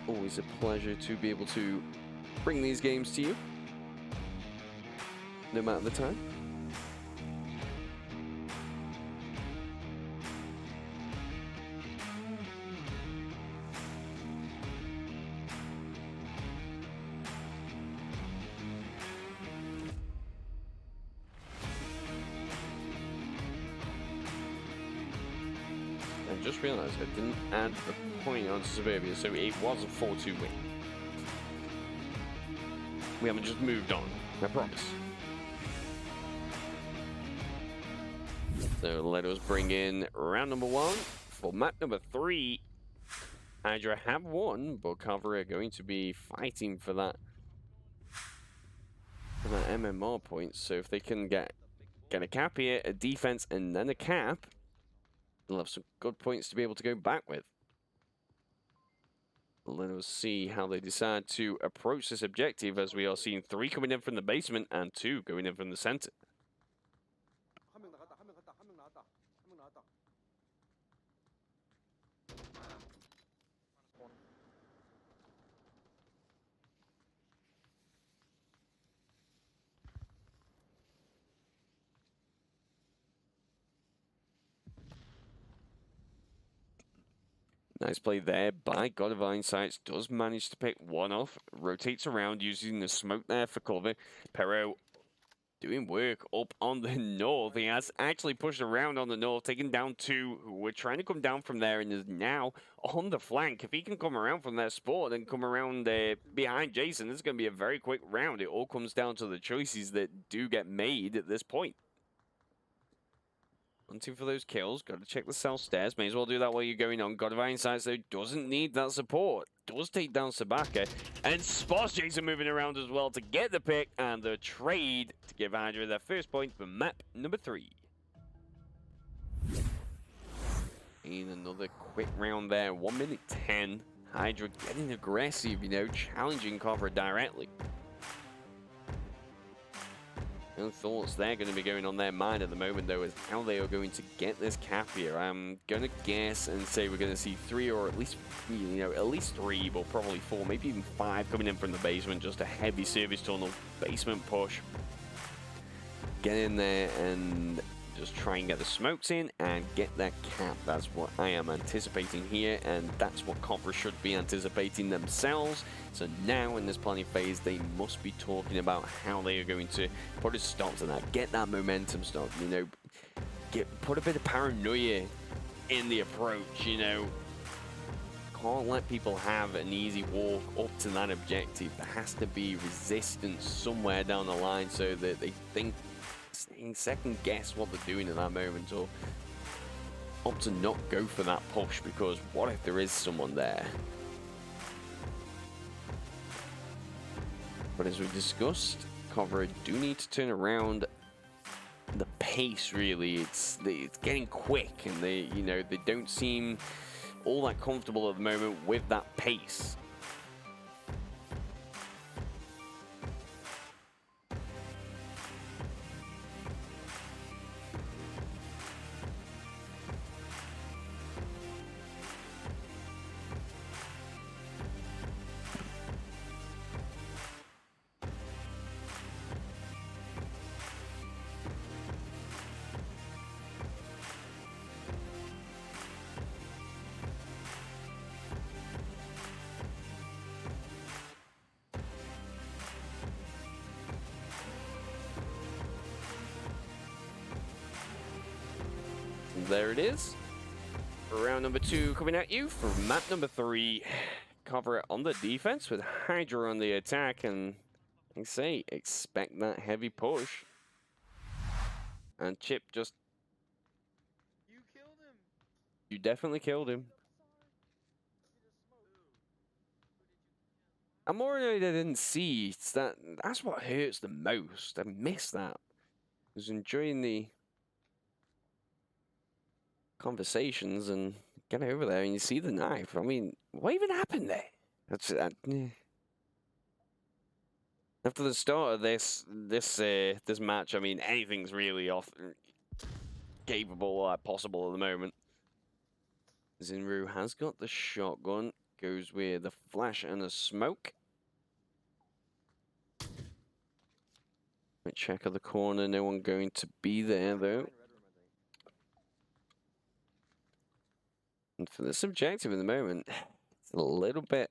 Always a pleasure to be able to bring these games to you, no matter the time. Just realized I didn't add the point onto Suburbia, so it was a 4-2 win. We haven't just moved on, I promise. So let us bring in round number 1 for map number 3. HYDRA have won, but KOVRA are going to be fighting for that MMR point. So if they can get a cap here, a defense, and then a cap, they'll have some good points to be able to go back with. Let us see how they decide to approach this objective, as we are seeing 3 coming in from the basement and 2 going in from the center. Nice play there by God of Insights. Does manage to pick one off. Rotates around using the smoke there for cover. Pero doing work up on the north. He has actually pushed around on the north, taking down 2 who were trying to come down from there and is now on the flank. If he can come around from that spot and come around behind Jason, this is going to be a very quick round. It all comes down to the choices that do get made at this point. Hunting for those kills. Got to check the south stairs. May as well do that while you're going on. God of Insights, though, doesn't need that support. Does take down Sabaka. And spots Jason moving around as well to get the pick and the trade to give HYDRA their first point for map number 3. In another quick round there. 1 minute 10. HYDRA getting aggressive, you know, challenging KOVRA directly. No thoughts they're going to be going on their mind at the moment, though, is how they are going to get this cap here. I'm going to guess and say we're going to see 3 or at least, you know, at least 3, but probably 4, maybe even 5 coming in from the basement. Just a heavy service tunnel, basement push. Get in there and just try and get the smokes in and get that cap. That's what I am anticipating here, and that's what KOVRA should be anticipating themselves. So now in this planning phase, they must be talking about how they are going to put a stop to that, get that momentum stop, you know, put a bit of paranoia in the approach, you know. Can't let people have an easy walk up to that objective. There has to be resistance somewhere down the line so that they think, second guess what they're doing at that moment, or opt to not go for that push, because what if there is someone there? But as we discussed, KOVRA do need to turn around the pace. Really, it's getting quick, and they don't seem all that comfortable at the moment with that pace. there it is. Round number 2 coming at you for map number 3. KOVRA on the defense with HYDRA on the attack, and I say expect that heavy push. And Chip just... You killed him! You definitely killed him. I'm more annoyed I didn't see. That's what hurts the most. I missed that. I was enjoying the conversations and get over there and you see the knife. I mean, what even happened there? That's yeah. After the start of this match, I mean, anything's really capable, possible at the moment. Zinru has got the shotgun, goes with the flash and the smoke. Check of the corner, no one going to be there though. And for this objective in the moment, it's a little bit...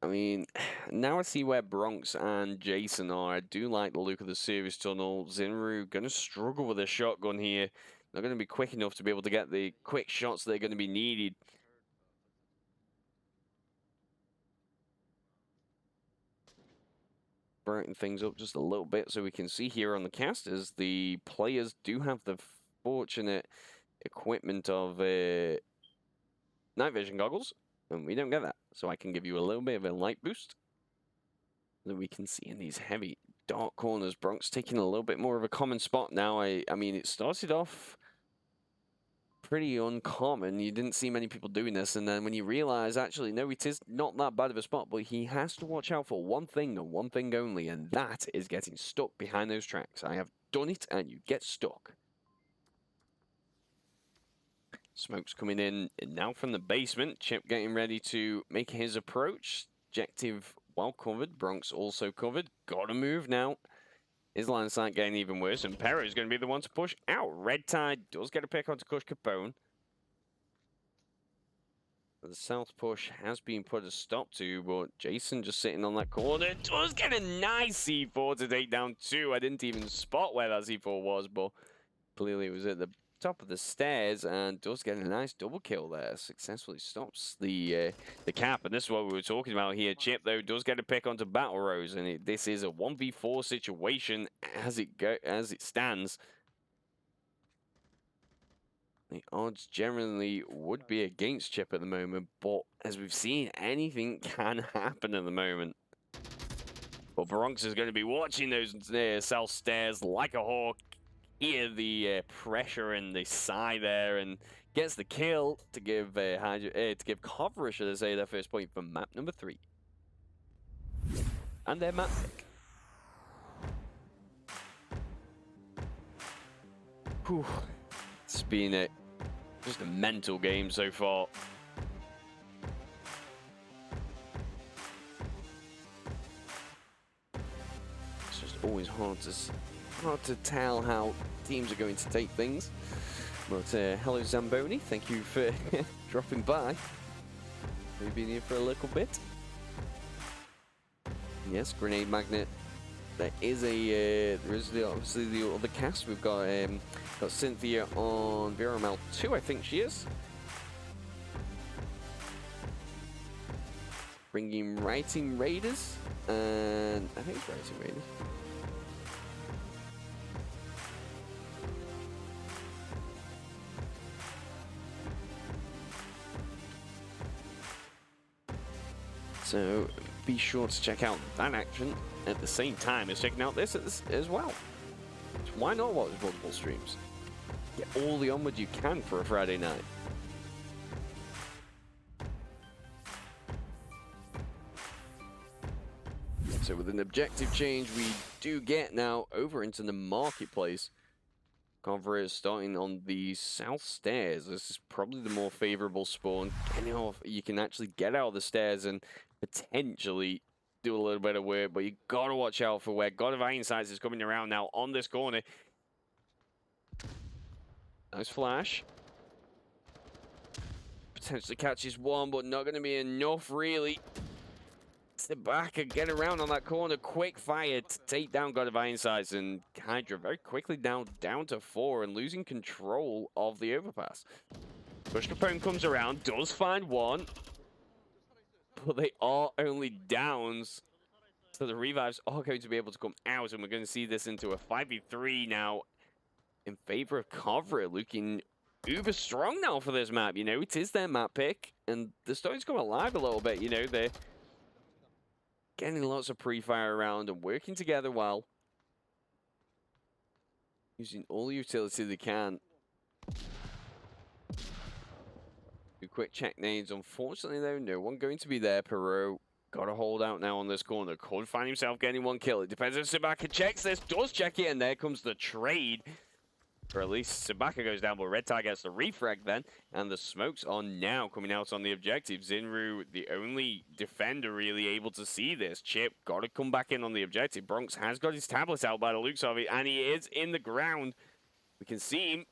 I mean, now I see where Bronx and Jason are. I do like the look of the service tunnel. Zinru going to struggle with a shotgun here. Not going to be quick enough to be able to get the quick shots that are going to be needed. Brighten things up just a little bit so we can see here on the casters, the players do have the fortunate equipment of night vision goggles, and we don't get that. So I can give you a little bit of a light boost that we can see in these heavy dark corners. Bronx taking a little bit more of a common spot now. I mean, it started off pretty uncommon. You didn't see many people doing this, and then when you realize, actually, no, it is not that bad of a spot, but he has to watch out for one thing and one thing only, and that is getting stuck behind those tracks. I have done it, and you get stuck. Smoke's coming in now from the basement. Chip getting ready to make his approach. Objective well covered. Bronx also covered. Gotta move now. His line of sight getting even worse, and Perro is going to be the one to push out. Red Tide does get a pick onto Kush Capone. The south push has been put a stop to, but Jason just sitting on that corner does get a nice C4 to take down 2. I didn't even spot where that C4 was, but clearly it was at the top of the stairs, and does get a nice double kill there. Successfully stops the cap, and this is what we were talking about here. Chip though does get a pick onto Battle Rose, and this is a 1v4 situation as it stands. The odds generally would be against Chip at the moment, but as we've seen, anything can happen at the moment. But Bronx is going to be watching those south stairs like a hawk. Hear the pressure and the sigh there, and gets the kill to give KOVRA, should I say, their first point for map number 3. And their map pick. Whew. It's been just a mental game so far. It's just always hard to tell how teams are going to take things. But hello Zamboni, thank you for dropping by. We've been here for a little bit. Yes, grenade magnet. There is obviously the other cast. We've got Cynthia on VRML 2, I think she is. Bringing Writing Raiders, and I think it's Writing Raiders. So be sure to check out that action at the same time as checking out this as well. So why not watch multiple streams? Get all the Onward you can for a Friday night. So with an objective change, we do get now over into the marketplace. KOVRA is starting on the south stairs. This is probably the more favorable spawn. You can actually get out of the stairs and potentially do a little bit of work, but you gotta watch out for where God of Iron Sights is coming around now on this corner. Nice flash. Potentially catches one, but not gonna be enough really. Sit back and get around on that corner. Quick fire to take down God of Ironsides, and HYDRA very quickly down to 4 and losing control of the overpass. Push Capone comes around, does find one, but they are only downs. So the revives are going to be able to come out, and we're going to see this into a 5v3 now in favor of KOVRA, looking uber strong now for this map. You know, it is their map pick, and the story's come alive a little bit. You know, they're getting lots of pre-fire around and working together well, using all the utility they can. Do quick check nades. Unfortunately, though, no one going to be there. Perot got to hold out now on this corner. Could find himself getting one kill. It depends if Sabaka checks this. Does check it, and there comes the trade. Or at least Sabaka goes down, but Red Tie gets the refrag then. And the smokes are now coming out on the objective. Zinru, the only defender really able to see this. Chip got to come back in on the objective. Bronx has got his tablet out by the looks of it, and he is in the ground. We can see him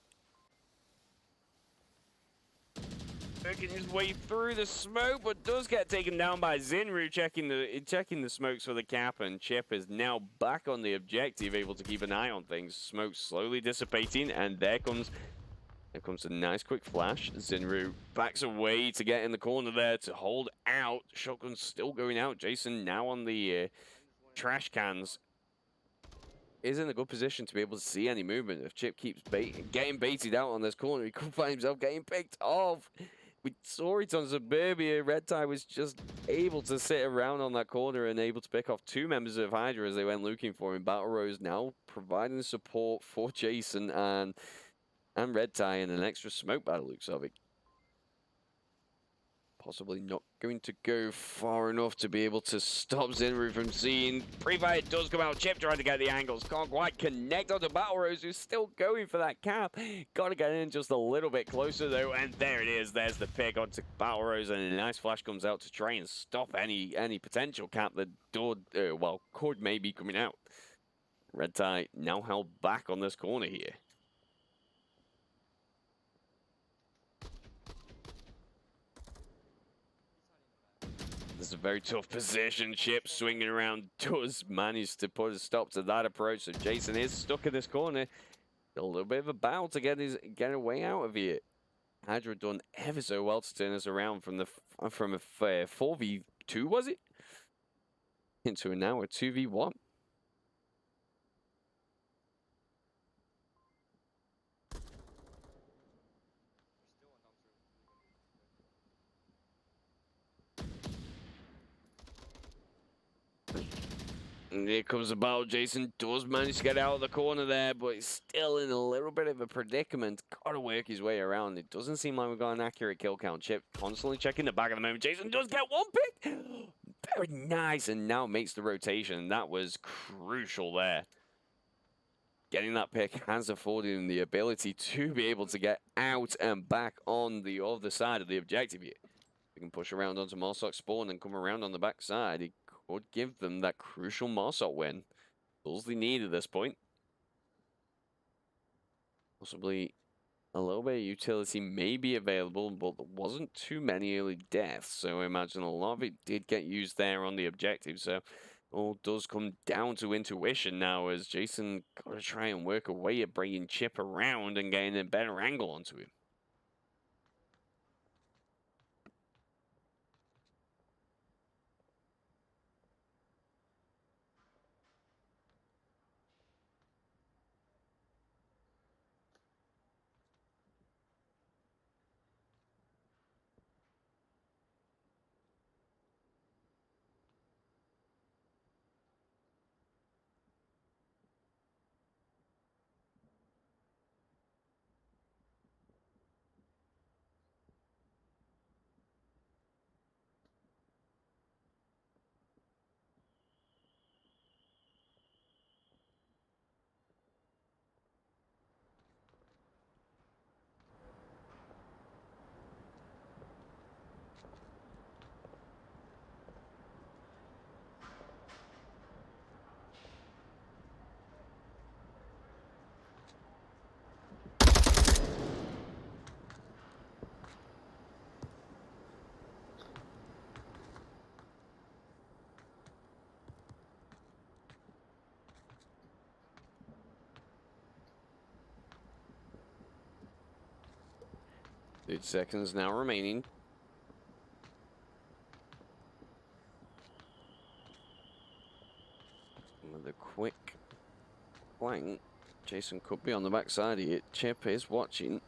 making his way through the smoke, but does get taken down by Zinru, checking the smokes for the cap, and Chip is now back on the objective, able to keep an eye on things. Smoke slowly dissipating, and there comes a nice quick flash. Zinru backs away to get in the corner there to hold out. Shotgun still going out. Jason now on the trash cans. Is in a good position to be able to see any movement. If Chip keeps getting baited out on this corner, he could find himself getting picked off. We saw it on Suburbia. Red Tie was just able to sit around on that corner and able to pick off 2 members of HYDRA as they went looking for him. Battle Rose now providing support for Jason and Red Tie in an extra smoke battle, looks of it. Possibly not going to go far enough to be able to stop Zinru from seeing. Pre-fire does come out. Chip trying to get the angles. Can't quite connect onto Battle Rose, who's still going for that cap. Got to get in just a little bit closer, though. And there it is. There's the pick onto Battle Rose. And a nice flash comes out to try and stop any potential cap that could maybe coming out. Red Tie now held back on this corner here. This is a very tough position. Chip swinging around does manage to put a stop to that approach. So Jason is stuck in this corner. A little bit of a battle to get a way out of here. HYDRA done ever so well to turn us around from a 4v2, was it? Into now a 2v1. And here comes the battle. Jason does manage to get out of the corner there, but he's still in a little bit of a predicament. Got to work his way around. It doesn't seem like we've got an accurate kill count. Chip constantly checking the back at the moment. Jason does get one pick. Very nice, and now makes the rotation. That was crucial there. Getting that pick has afforded him the ability to be able to get out and back on the other side of the objective here. We can push around onto Marsoc spawn and come around on the back side. It could give them that crucial Marsoc win. All they need at this point. Possibly a little bit of utility may be available, but there wasn't too many early deaths. So I imagine a lot of it did get used there on the objective. So all does come down to intuition now, as Jason got to try and work a way at bringing Chip around and getting a better angle onto him. 8 seconds now remaining. With a quick flank, Jason could be on the backside here. Chip is watching.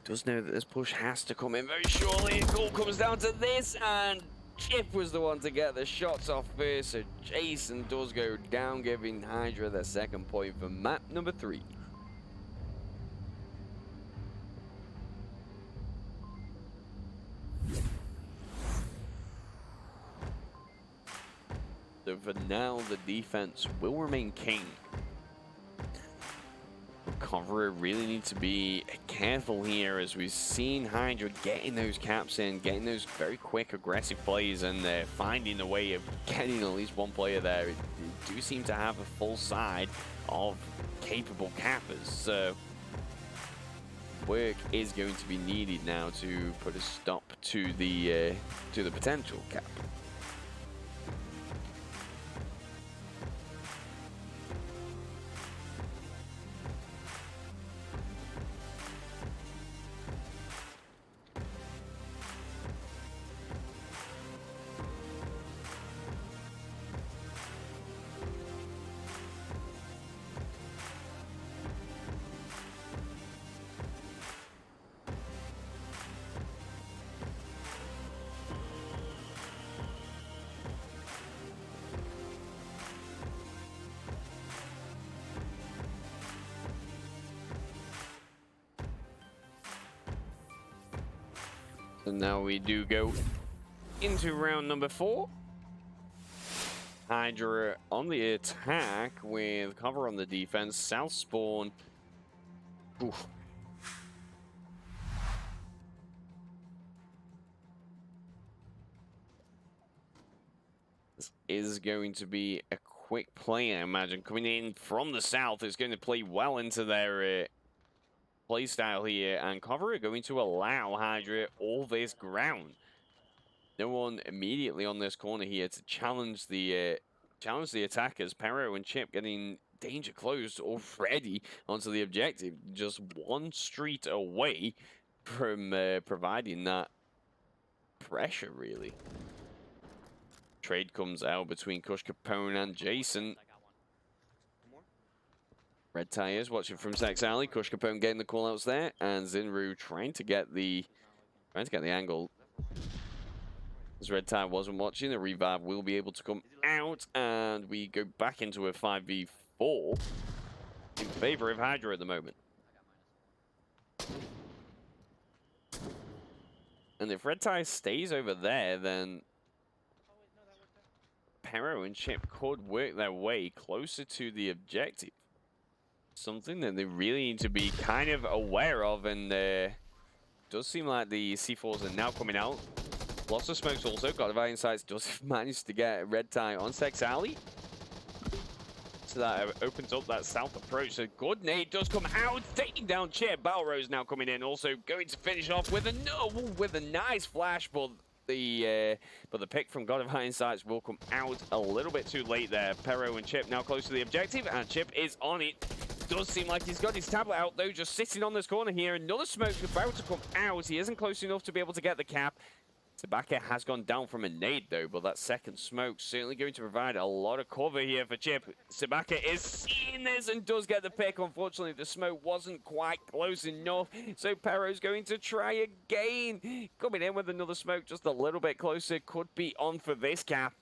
Does know that this push has to come in very shortly. It all comes down to this, and Chip was the one to get the shots off first. So Jason does go down, giving HYDRA their second point for map number 3. So for now, the defense will remain king. KOVRA really need to be careful here, as we've seen HYDRA getting those caps in, getting those very quick aggressive plays, and they're finding a way of getting at least one player there. It do seem to have a full side of capable cappers, so work is going to be needed now to put a stop to the potential cap. So now we do go into round number 4. HYDRA on the attack with KOVRA on the defense. South spawn. Oof. This is going to be a quick play, I imagine. Coming in from the south is going to play well into their play style here, and KOVRA are going to allow HYDRA all this ground. No one immediately on this corner here to challenge the attackers. Pero and Chip getting danger close already onto the objective, just one street away from providing that pressure, really. Trade comes out between Kush Capone and Jason. Red Tires watching from Sex Alley. Kush Capone getting the callouts there, and Zinru trying to get the angle. As Red Tire wasn't watching, the revive will be able to come out, and we go back into a 5v4 in favor of HYDRA at the moment. And if Red Tire stays over there, then Pero and Chip could work their way closer to the objective. Something that they really need to be kind of aware of, and does seem like the C4s are now coming out. Lots of smokes also. God of Insights does manage to get Red Tie on Sex Alley. So that opens up that south approach. So good nade does come out, taking down Chip. Battle Rose now coming in, also going to finish off with a nice flash, but the pick from God of Insights will come out a little bit too late there. Pero and Chip now close to the objective, and Chip is on it. Does seem like he's got his tablet out though, just sitting on this corner here. Another smoke about to come out. He isn't close enough to be able to get the cap. Sabaka has gone down from a nade though, but that second smoke certainly going to provide a lot of cover here for Chip. Sabaka is seeing this and does get the pick. Unfortunately, the smoke wasn't quite close enough, so Pero's going to try again. Coming in with another smoke just a little bit closer, could be on for this cap.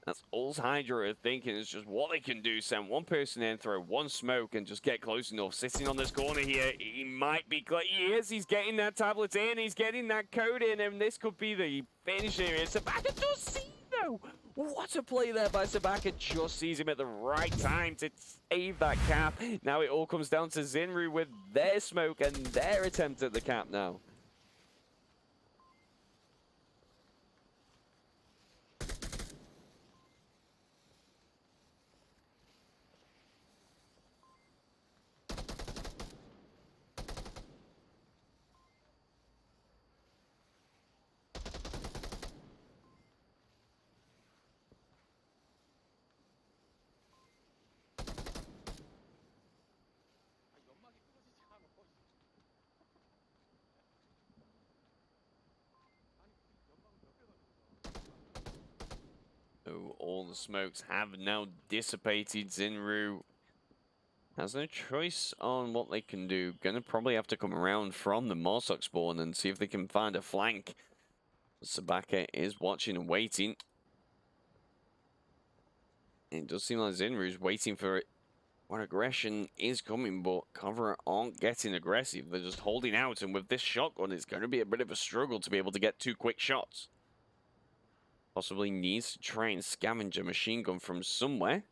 That's all HYDRA are thinking, is just what they can do. Send one person in, throw one smoke, and just get close enough. Sitting on this corner here, he might be close. He is. He's getting that tablet in. He's getting that code in, and this could be the finish here. Sabaka does see, though. What a play there by Sabaka. Just sees him at the right time to save that cap. Now it all comes down to Zinru with their smoke and their attempt at the cap now. Oh, all the smokes have now dissipated. Zinru has no choice on what they can do. Gonna probably have to come around from the Morsok spawn and see if they can find a flank. Sabaka is watching and waiting. It does seem like Zinru's waiting for it. What aggression is coming, but KOVRA aren't getting aggressive. They're just holding out, and with this shotgun, it's going to be a bit of a struggle to be able to get 2 quick shots. Possibly needs to try and scavenge a machine gun from somewhere.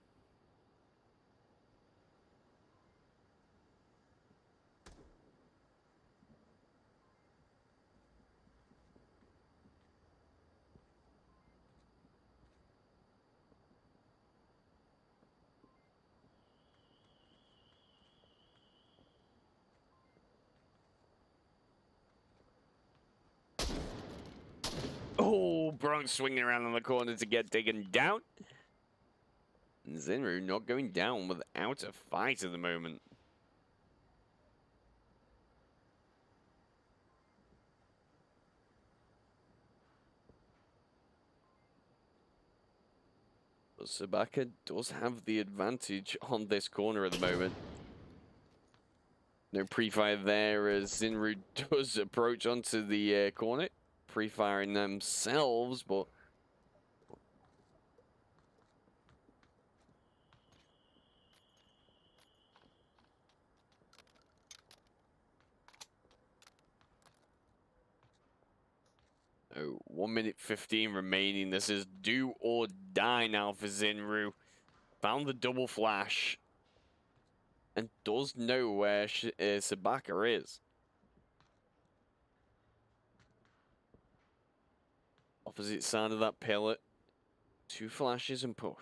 Oh, Bronx swinging around on the corner to get taken down. And Zinru not going down without a fight at the moment. But Sabaka does have the advantage on this corner at the moment. No pre-fire there as Zinru does approach onto the corner. Pre-firing themselves, but... Oh, 1 minute 15 remaining. This is do or die now for Zinru. Found the double flash. And does know where Sabaka is. Opposite side of that pillar. 2 flashes and push.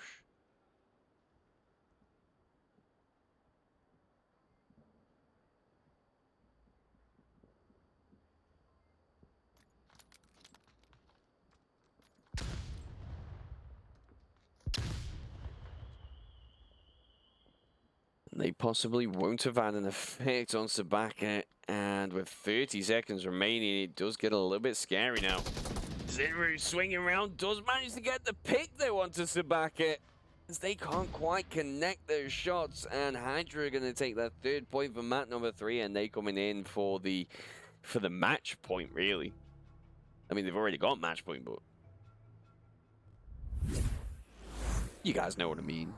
They possibly won't have had an effect on Sabaka, and with 30 seconds remaining, it does get a little bit scary now. Zinru swinging around, does manage to get the pick they want to Sabaka, as they can't quite connect those shots, and HYDRA are going to take that 3rd point for map number 3, and they coming in for the match point, really. I mean, they've already got match point, but you guys know what I mean.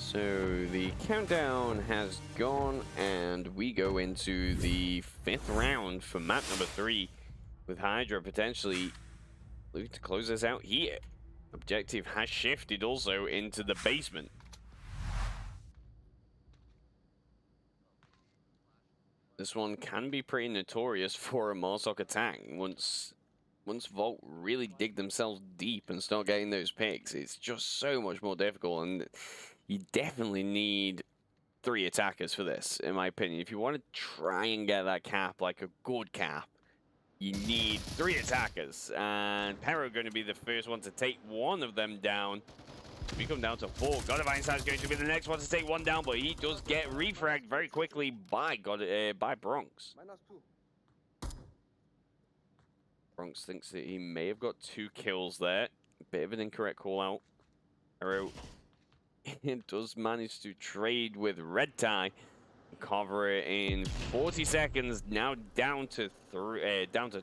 So the countdown has gone, and we go into the 5th round for map number 3, with HYDRA potentially looking to close us out here. Objective has shifted also into the basement. This one can be pretty notorious for a Morsok attack. Once Vault really dig themselves deep and start getting those picks, it's just so much more difficult, and you definitely need 3 attackers for this, in my opinion. If you want to try and get that cap, like a good cap, you need 3 attackers. And Pero going to be the first one to take one of them down. We come down to 4. God of Einstein's going to be the next one to take one down, but he does get refragged very quickly by Bronx. -2. Bronx thinks that he may have got 2 kills there. Bit of an incorrect call out. Arrow it does manage to trade with Red Tie. KOVRA in 40 seconds, now down to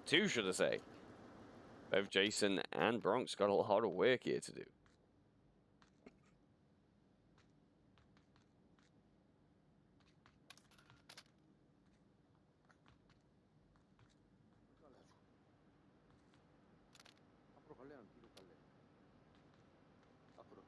two, should I say. Both Jason and Bronx got a lot of work here to do. 앞으로 갈래? 아니면 뒤로 갈래? 앞으로.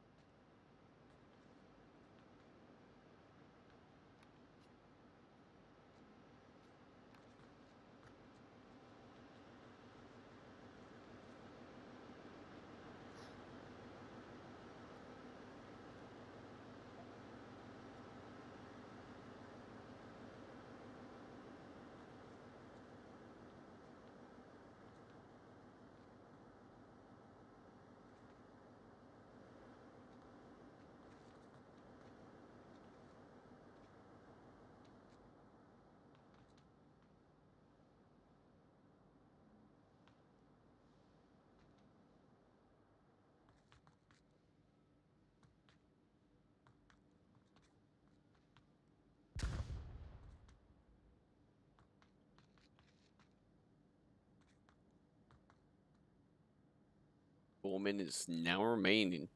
Four minutes now remaining.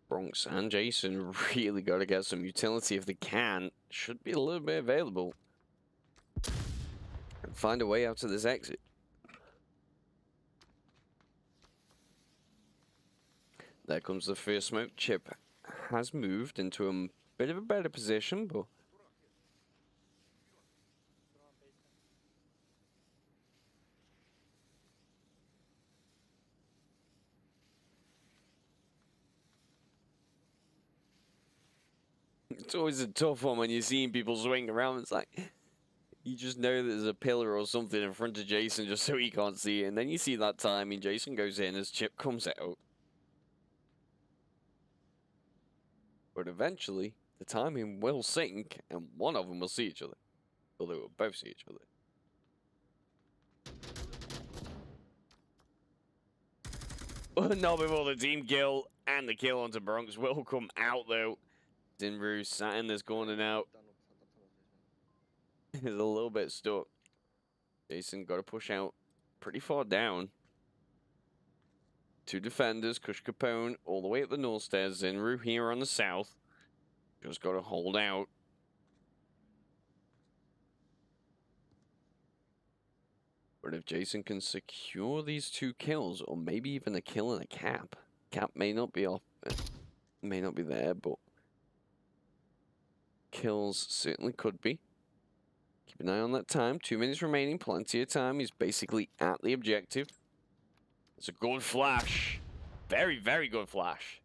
Bronx and Jason really got to get some utility if they can. Should be a little bit available. And find a way out of this exit. There comes the first smoke. Chip has moved into a bit of a better position, but it's always a tough one when you're seeing people swing around. It's like, you just know that there's a pillar or something in front of Jason just so he can't see it. And then you see that timing. Jason goes in as Chip comes out. But eventually, the timing will sync and one of them will see each other. Or they will both see each other. Not before the team kill, and the kill onto Bronx will come out though. Zinru sat in this corner now. He's a little bit stuck. Jason got to push out pretty far down. Two defenders, Kush Capone all the way up the north stairs. Zinru here on the south. Just got to hold out. But if Jason can secure these two kills, or maybe even a kill and a cap. Cap may not be off, may not be there, but kills certainly could be. Keep an eye on that time. 2 minutes remaining, plenty of time. He's basically at the objective. It's a good flash. Very, very good flash.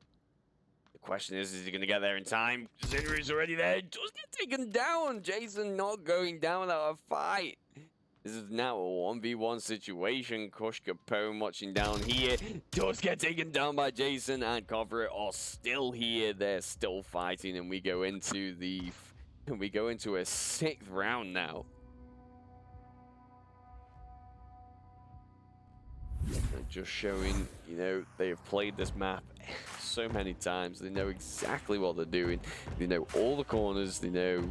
The question is he going to get there in time? Zinru's already there. Just get taken down. Jason not going down without a fight. This is now a 1v1 situation. Kush Capone watching down here. Does get taken down by Jason, and KOVRA are still here. They're still fighting, and we go into a sixth round now. And just showing, you know, they have played this map so many times. They know exactly what they're doing. They know all the corners. They know,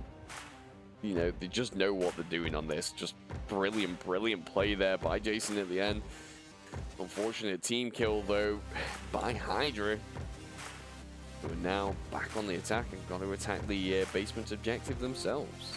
you know, they just know what they're doing on this. Just brilliant, brilliant play there by Jason at the end. Unfortunate team kill, though, by HYDRA, who are now back on the attack and got to attack the basement objective themselves.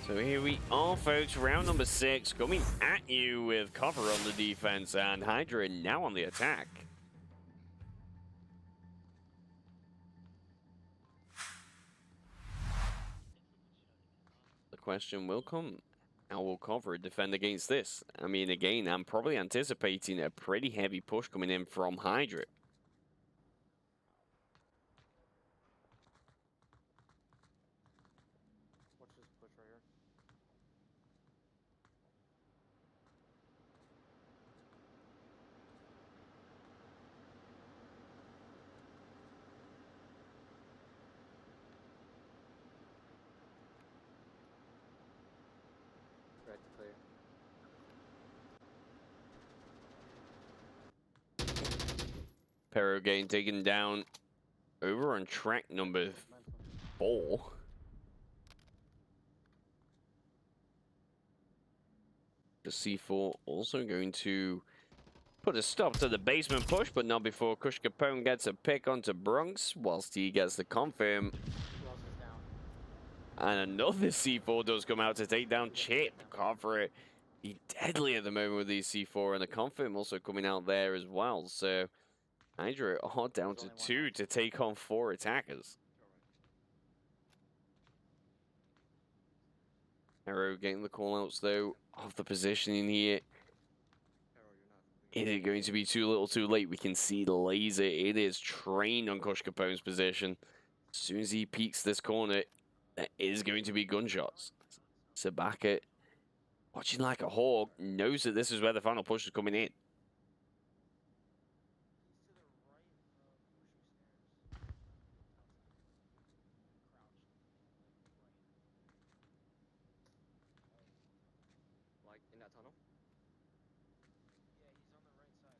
So here we are, folks. Round number 6 coming at you with KOVRA on the defense and HYDRA now on the attack. The question will come, how will KOVRA defend against this? I mean, again, I'm probably anticipating a pretty heavy push coming in from HYDRA. Watch this push right here. Right to clear. Pero again taken down over on track number 4. The C4 also going to put a stop to the basement push, but not before Kush Capone gets a pick onto Bronx, whilst he gets the confirm. And another C4 does come out to take down Chip. KOVRA, he deadly at the moment with these C4, and the confirm also coming out there as well. So HYDRA are down to 2 to take on 4 attackers. Arrow getting the callouts though of the positioning here. Is it going to be too little too late? We can see the laser. It is trained on Kush Capone's position. As soon as he peeks this corner, there is going to be gunshots. Sabaka, watching like a hawk, knows that this is where the final push is coming in. Like in that tunnel? Yeah, he's on the right side, crouched down.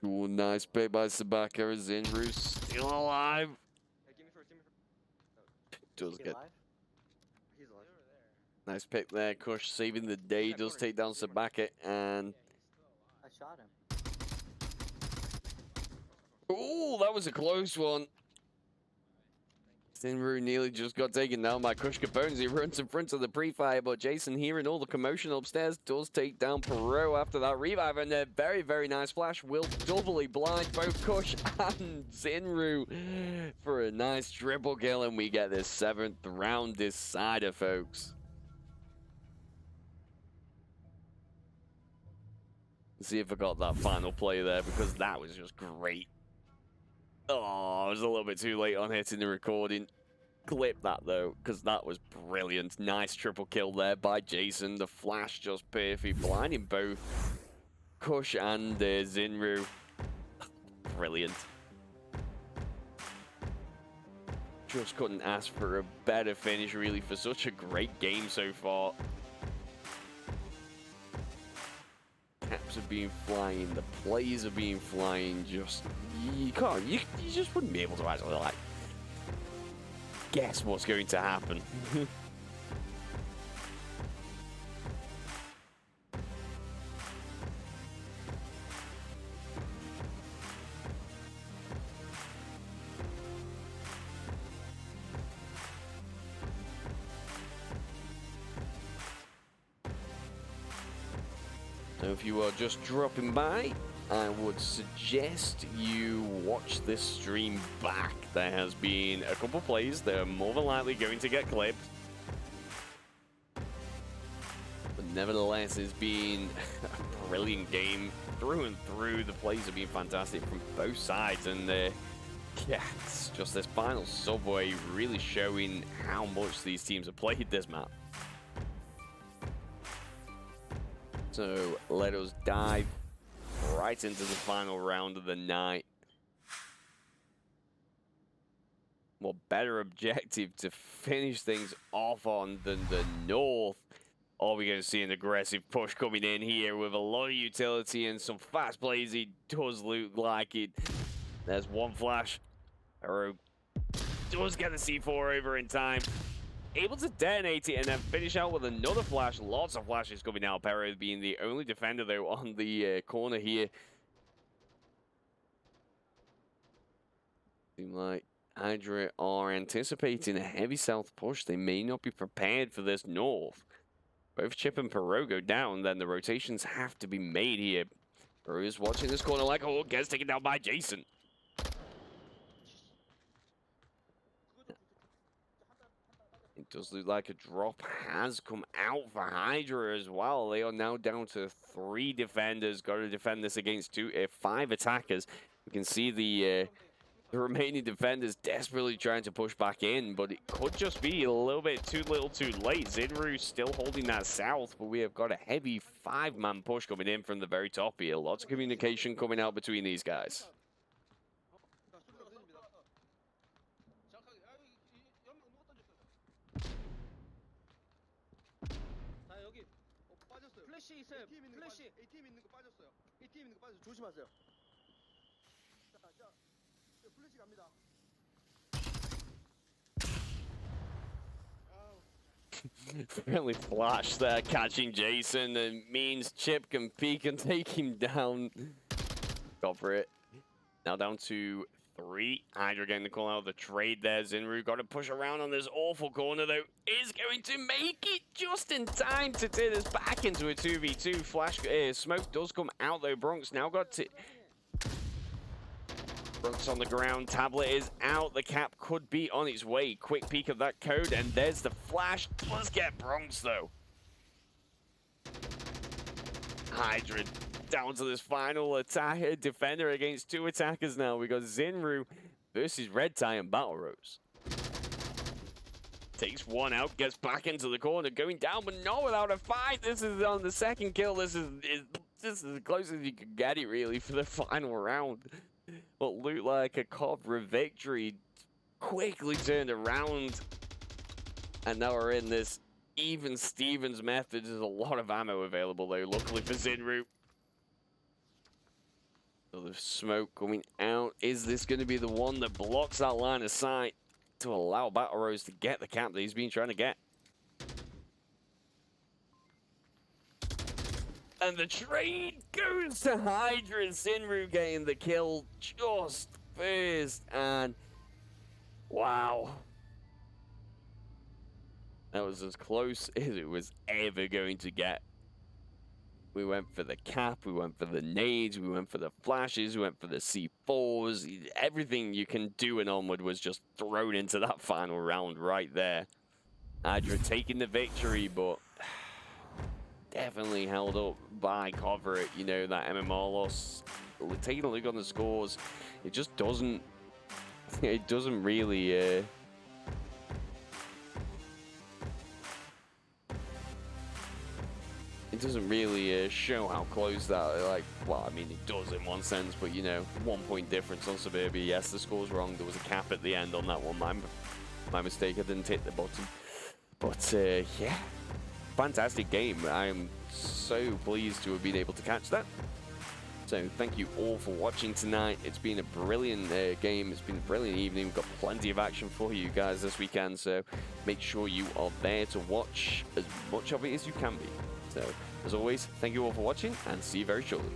Cool, nice play by Sabaka. Zinru still alive. Hey, give me first, give me first. Does get He's alive. nice pick there. Kush saving the day. Does take down Sabaka, and I shot him. oh, that was a close one. Zinru nearly just got taken down by Kush Capone. He runs in front of the pre-fire, but Jason, hearing all the commotion upstairs, does take down Perot after that revive, and a very, very nice flash will doubly blind both Kush and Zinru for a nice triple kill, and we get this 7th round decider, folks. Let's see if I got that final play there, because that was just great. Oh, I was a little bit too late on hitting the recording. Clip that though, because that was brilliant. Nice triple kill there by Jason. The flash just perfect, blinding both Kush and Zinru. Brilliant. Just couldn't ask for a better finish, really, for such a great game so far. Caps have been flying, the plays have been flying. Just you just wouldn't be able to actually like guess what's going to happen. So if you are just dropping by, I would suggest you watch this stream back. There has been a couple plays that are more than likely going to get clipped. But nevertheless, it's been a brilliant game through and through. The plays have been fantastic from both sides. And yeah, it's just this final subway really showing how much these teams have played this map. So let us dive right into the final round of the night. What better objective to finish things off on than the North? Are we going to see an aggressive push coming in here with a lot of utility and some fast plays? It does look like it. There's one flash. Arrow does get the C4 over in time. able to detonate it and then finish out with another flash. Lots of flashes coming out. Perro being the only defender, though, on the corner here. Seem like HYDRA are anticipating a heavy south push. They may not be prepared for this north. Both Chip and Perro go down, then the rotations have to be made here. Perro is watching this corner like, oh, gets taken down by Jason. It does look like a drop has come out for HYDRA as well. They are now down to 3 defenders. Got to defend this against 5 attackers. We can see the remaining defenders desperately trying to push back in, but it could just be a little bit too little too late. Zinru still holding that south, but we have got a heavy 5-man push coming in from the very top here. Lots of communication coming out between these guys. 플래시 있어요. 플래시. ATM 있는 거 빠졌어요. ATM 있는 거 빠졌어요. 조심하세요. 자, 플래시 갑니다. Friendly flash there, catching Jason. And means Chip can peek and take him down. Go for it. Now down to 3. HYDRA getting the call out of the trade there. Zinru got to push around on this awful corner, though. Is going to make it just in time to turn us back into a 2v2. Flash smoke does come out, though. Bronx now got to... Bronx on the ground. Tablet is out. The cap could be on its way. Quick peek of that code, and there's the flash. Let's get Bronx, though. HYDRA down to this final attack defender against 2 attackers now. We got Zinru versus Red Tie and Battle Rose. Takes one out, gets back into the corner, going down, but not without a fight. This is on the second kill. This is as close as you can get it, really, for the final round. What looked like a KOVRA victory quickly turned around, and now we're in this even Stevens method. There's a lot of ammo available, though, luckily for Zinru. So the smoke coming out. Is this going to be the one that blocks that line of sight to allow Battle Rose to get the cap that he's been trying to get? And the trade goes to HYDRA. Zinru getting the kill just first. And wow. That was as close as it was ever going to get. We went for the cap, we went for the nades, we went for the flashes, we went for the C4s. Everything you can do in Onward was just thrown into that final round right there. HYDRA taking the victory, but definitely held up by KOVRA. You know, that MMR loss. Taking a look on the scores, it just doesn't. It doesn't really. It doesn't really show how close that, like, well, I mean, it does in one sense, but, you know, 1 point difference on Suburbia. Yes, the score's wrong. There was a cap at the end on that one. My mistake, I didn't hit the button. But, yeah, fantastic game. I am so pleased to have been able to catch that. So thank you all for watching tonight. It's been a brilliant game. It's been a brilliant evening. We've got plenty of action for you guys this weekend, so make sure you are there to watch as much of it as you can be. So, as always, thank you all for watching, and see you very shortly.